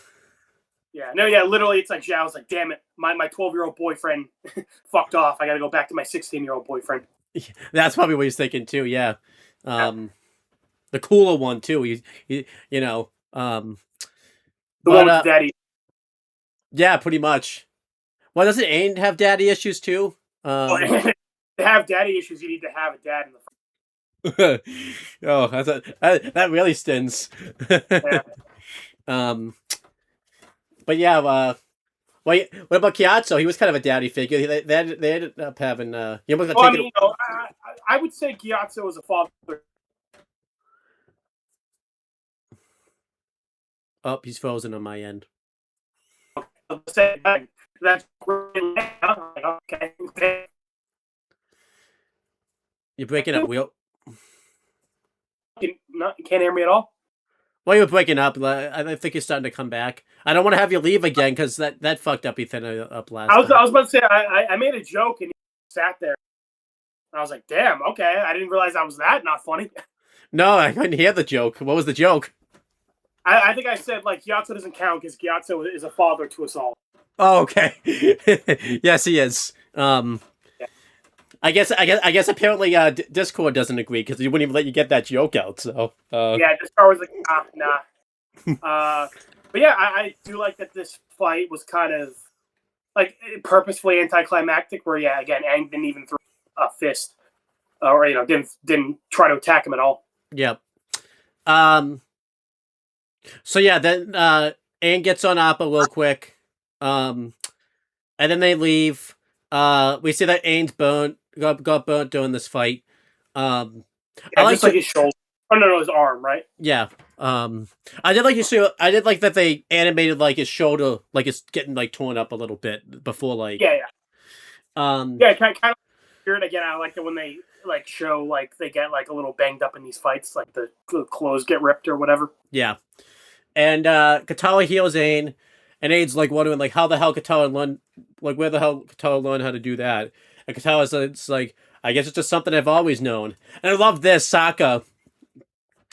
Yeah. No, yeah, literally it's Zhao's damn it, my 12-year-old boyfriend fucked off. I gotta go back to my 16-year-old boyfriend. That's probably what he's thinking too, yeah. The cooler one too. He the one with daddy. Yeah, pretty much. Well, doesn't Aang have daddy issues too? To have daddy issues, you need to have a dad in the oh, that really stings. Yeah. But yeah, what about Gyatso? He was kind of a daddy figure. They ended up having. I would say Gyatso was a father. Oh, he's frozen on my end. That's okay. You're breaking up, Will. You can't hear me at all? Well, you're breaking up. I think you're starting to come back. I don't want to have you leave again because that fucked up Ethan up last time. I was about to say, I made a joke and he sat there. And I was like, damn, okay. I didn't realize that was not funny. No, I couldn't hear the joke. What was the joke? I think I said, Gyatso doesn't count because Gyatso is a father to us all. Oh, okay. Yes, he is. Yeah. I guess apparently Discord doesn't agree because he wouldn't even let you get that joke out. So yeah, Discord was like, nah. But yeah, I do like that this fight was kind of like purposefully anticlimactic. Where again, Aang didn't even throw a fist, or didn't try to attack him at all. Yep. So yeah, then Aang gets on Appa real quick, and then they leave. We see that Aang's got burnt during this fight. I like just like his shoulder. Oh no, his arm, right? Yeah. I did like that they animated like his shoulder, like it's getting like torn up a little bit before like. Yeah. Kind of weird. Again, I like it when they like show like they get like a little banged up in these fights, like the clothes get ripped or whatever. Yeah. And Katara heals Aang, and Aang's like wondering like how the hell Katara learned, like where the hell Katara learned how to do that. And Katara's like, I guess it's just something I've always known. And I love this, Sokka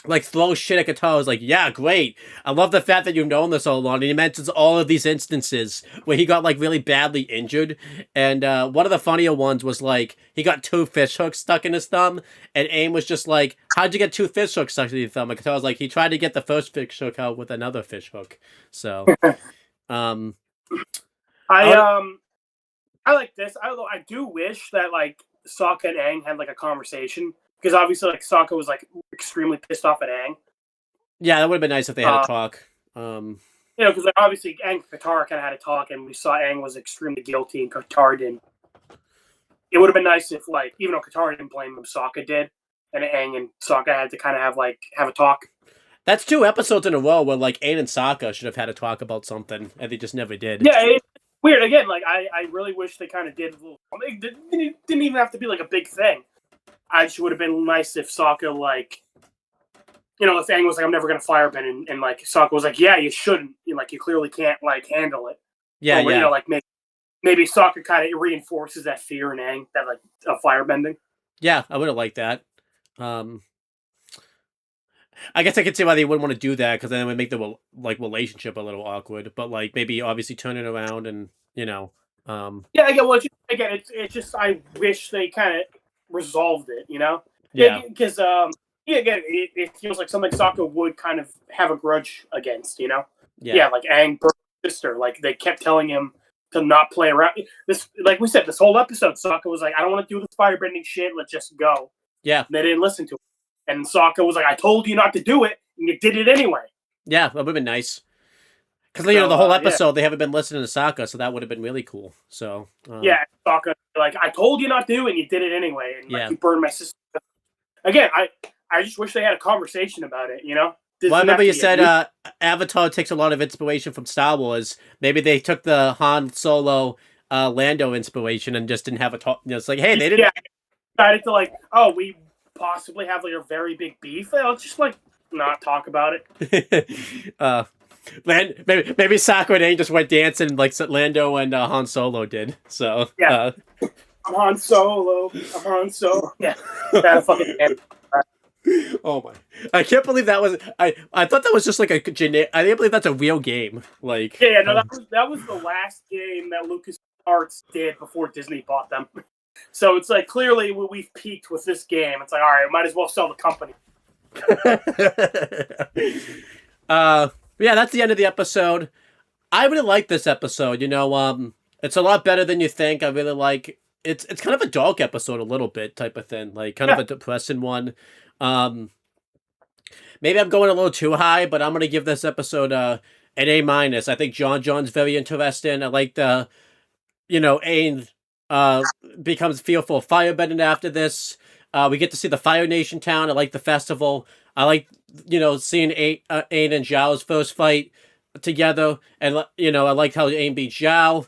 like throws shit at Katara. Like, yeah, great. I love the fact that you've known this all along. And he mentions all of these instances where he got like really badly injured. And one of the funnier ones was like he got 2 fish hooks stuck in his thumb, and Aang was just like, "How'd you get 2 fish hooks stuck in your thumb?" And Katara was like, "He tried to get the first fish hook out with another fish hook." So, I like this. I do wish that like Sokka and Aang had like a conversation, because obviously like Sokka was like extremely pissed off at Aang. Yeah, that would have been nice if they had a talk. Because like, obviously Aang and Katara kind of had a talk, and we saw Aang was extremely guilty and Katara didn't. It would have been nice if like, even though Katara didn't blame him, Sokka did, and Aang and Sokka had to kind of have a talk. That's 2 episodes in a row where like Aang and Sokka should have had a talk about something, and they just never did. Yeah, it's weird. Again, like I really wish they kind of did. It didn't even have to be like a big thing. I just would have been nice if Sokka like, if Aang was like, "I'm never gonna firebend," and like Sokka was like, "Yeah, you shouldn't. You clearly can't like handle it." Yeah, or, yeah. Like maybe Sokka kind of reinforces that fear in Aang, that like of firebending. Yeah, I would have liked that. I guess I could see why they wouldn't want to do that, because then it would make the relationship a little awkward. But like maybe obviously turn it around and Yeah, again, it's just I wish they kind of resolved it. Yeah. Because again, it feels like something Sokka would kind of have a grudge against. Yeah, like Aang, sister. Like they kept telling him to not play around. This, like we said, this whole episode, Sokka was like, "I don't want to do this firebending shit. Let's just go." Yeah. And they didn't listen to him. And Sokka was like, "I told you not to do it, and you did it anyway." Yeah, that would have been nice. Because the whole episode they haven't been listening to Sokka, so that would have been really cool. So yeah, Sokka, like, "I told you not to, and you did it anyway, and like, you burned my sister." Again, I just wish they had a conversation about it. Well, I remember you said Avatar takes a lot of inspiration from Star Wars. Maybe they took the Han Solo, Lando inspiration and just didn't have a talk. It's like, hey, they didn't. Yeah, decided to like, oh, we possibly have like a very big beef. Let's just like not talk about it. Maybe Sakura and Aang just went dancing like Lando and Han Solo did. So yeah, I'm Han Solo. Yeah, that fucking. Oh my! I can't believe that was. I thought that was just like a generic. I can't believe that's a real game. Like no, that was the last game that LucasArts did before Disney bought them. So it's like clearly we've peaked with this game. It's like, all right, might as well sell the company. Yeah, that's the end of the episode. I really like this episode. It's a lot better than you think. I really like. It's kind of a dark episode, a little bit type of thing, like kind of a depressing one. Maybe I'm going a little too high, but I'm gonna give this episode an A-. I think John's very interesting. I like the, Aang becomes fearful of firebending after this. We get to see the Fire Nation town. I like the festival. I like seeing Aang and Zhao's first fight together, and I like how Aang beat Zhao.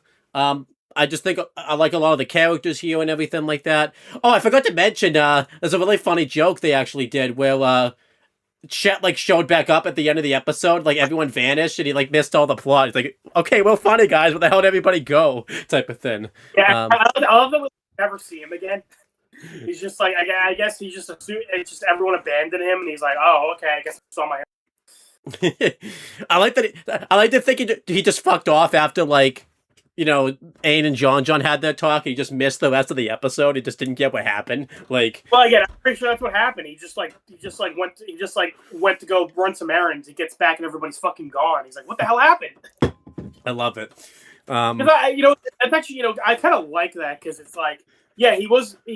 I just think I like a lot of the characters here and everything like that. Oh, I forgot to mention, there's a really funny joke they actually did where Chet showed back up at the end of the episode, like everyone vanished and he missed all the plot. He's like, "Okay, well, funny guys, where the hell did everybody go?" type of thing. Yeah, I love that we'll never see him again. He's just like, I guess he just assumed, it's just everyone abandoned him, and he's like, "Oh, okay, I guess it's on my." I like that. I like to think he just fucked off after Aang and John had that talk, and he just missed the rest of the episode. He just didn't get what happened. Like, well, again, I'm pretty sure that's what happened. He just went to go run some errands. He gets back and everybody's fucking gone. He's like, what the hell happened? I love it. It's actually, I kind of like that because it's like, yeah, he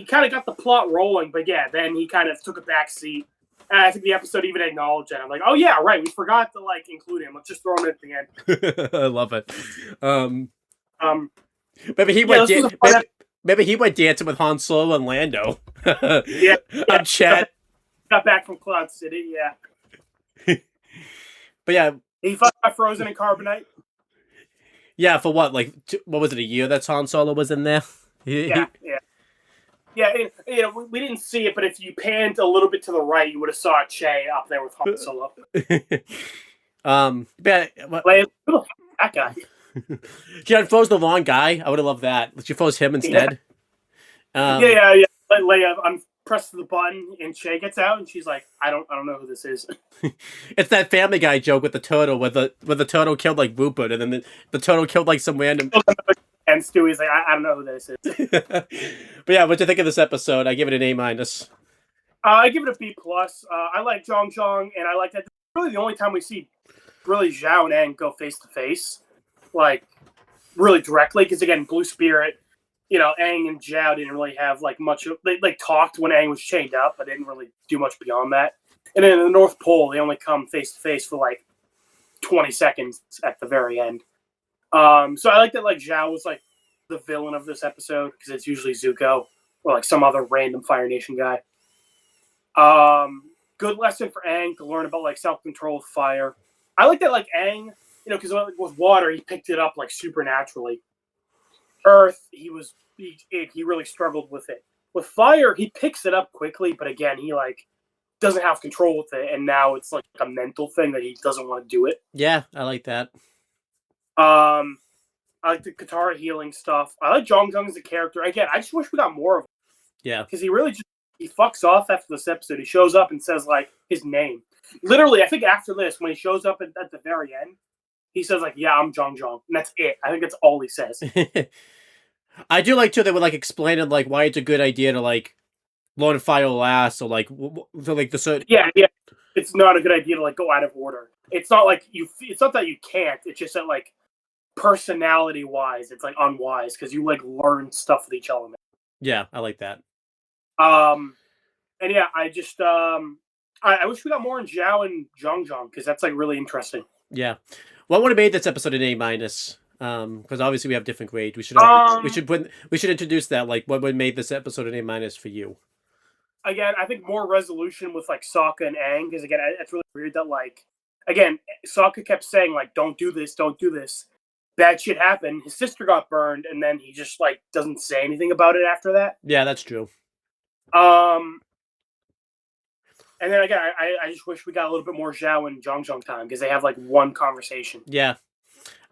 kind of got the plot rolling, but yeah, then he kind of took a back seat. And I think the episode even acknowledged it. I'm like, oh yeah, right, we forgot to include him. Let's just throw him at the end. I love it. Maybe he went dancing with Han Solo and Lando. Yeah. I'm Chet. Got back from Cloud City, yeah. But yeah, he fucked got frozen in carbonite. Yeah, for what? Like, what was it? A year that Han Solo was in there? Yeah. We didn't see it, but if you panned a little bit to the right, you would have saw Che up there with Han Solo. That guy. She unfroze the wrong guy. I would have loved that. She froze him instead. Yeah. Leia presses the button, and Che gets out, and she's like, "I don't know who this is." It's that Family Guy joke with the turtle, where the turtle killed Rupert, and then the turtle killed some random. And Stewie's like, I don't know who this is. But yeah, what'd you think of this episode? I give it an A-. I give it a B+. I like Zhong, and I like that. Really, the only time we see really Zhao and Aang go face to face, really directly, because again, Blue Spirit, Aang and Zhao didn't really have much. They talked when Aang was chained up, but didn't really do much beyond that. And then in the North Pole, they only come face to face for 20 seconds at the very end. So I like that Zhao was the villain of this episode, because it's usually Zuko or some other random Fire Nation guy. Good lesson for Aang to learn about self-control with fire. I like that Aang, because with water he picked it up supernaturally. Earth, he really struggled with it. With fire, he picks it up quickly, but again, he doesn't have control with it, and now it's a mental thing that he doesn't want to do it. Yeah, I like that. I like the Katara healing stuff. I like Zhong as a character. Again, I just wish we got more of him. Yeah. Because he really he fucks off after this episode. He shows up and says, his name. Literally, I think after this, when he shows up at the very end, he says, yeah, I'm Zhong. And that's it. I think that's all he says. I do like, too, they would, explaining, why it's a good idea to, learn fire last, or, the certain... Yeah. It's not a good idea to, go out of order. It's not it's not that you can't. It's just that, personality wise, it's unwise because you learn stuff with each element. Yeah, I like that. And yeah, I just I wish we got more in Zhao and Zhong because that's really interesting. Yeah, what would have made this episode an A-? Because obviously we have different grades. We should introduce that. What would have made this episode an A- for you? Again, I think more resolution with Sokka and Aang, because again, it's really weird that again, Sokka kept saying don't do this, don't do this. Bad shit happened. His sister got burned, and then he just doesn't say anything about it after that. Yeah, that's true. And then again, I just wish we got a little bit more Zhao and Zhong time because they have one conversation. Yeah,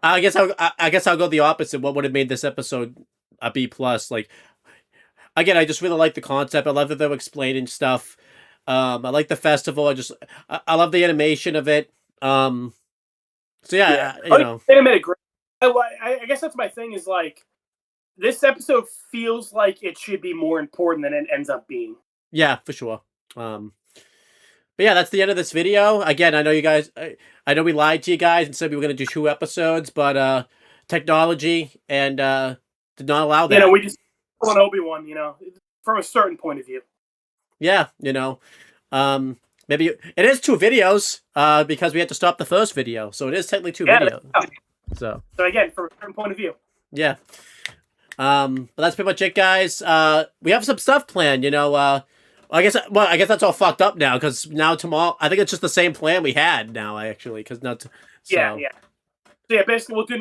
I guess I'll go the opposite. What would have made this episode a B+? Again, I just really like the concept. I love that they're explaining stuff. I like the festival. I love the animation of it. So yeah. They made it great. I guess that's my thing is this episode feels like it should be more important than it ends up being. Yeah, for sure. But yeah, that's the end of this video. Again, I know you guys, I know we lied to you guys and said we were going to do 2 episodes, but technology and did not allow that. We just on Obi-Wan, from a certain point of view. Yeah, maybe it is 2 videos because we had to stop the first video, so it is technically 2 videos. So again, from a certain point of view. Yeah. But that's pretty much it, guys. We have some stuff planned, I guess that's all fucked up now, because now tomorrow, I think it's just the same plan we had now, actually, because not... Yeah. So yeah, basically we'll do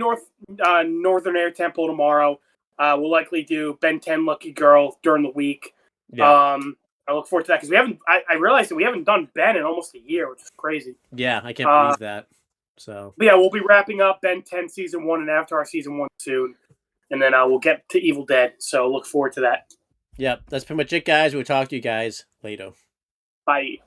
Northern Air Temple tomorrow. We'll likely do Ben 10 Lucky Girl during the week. Yeah. I look forward to that, because I realized that we haven't done Ben in almost a year, which is crazy. Yeah, I can't believe that. So. But yeah, we'll be wrapping up Ben 10 Season 1 and Avatar Season 1 soon. And then we'll get to Evil Dead, so look forward to that. Yep, that's pretty much it, guys. We'll talk to you guys later. Bye.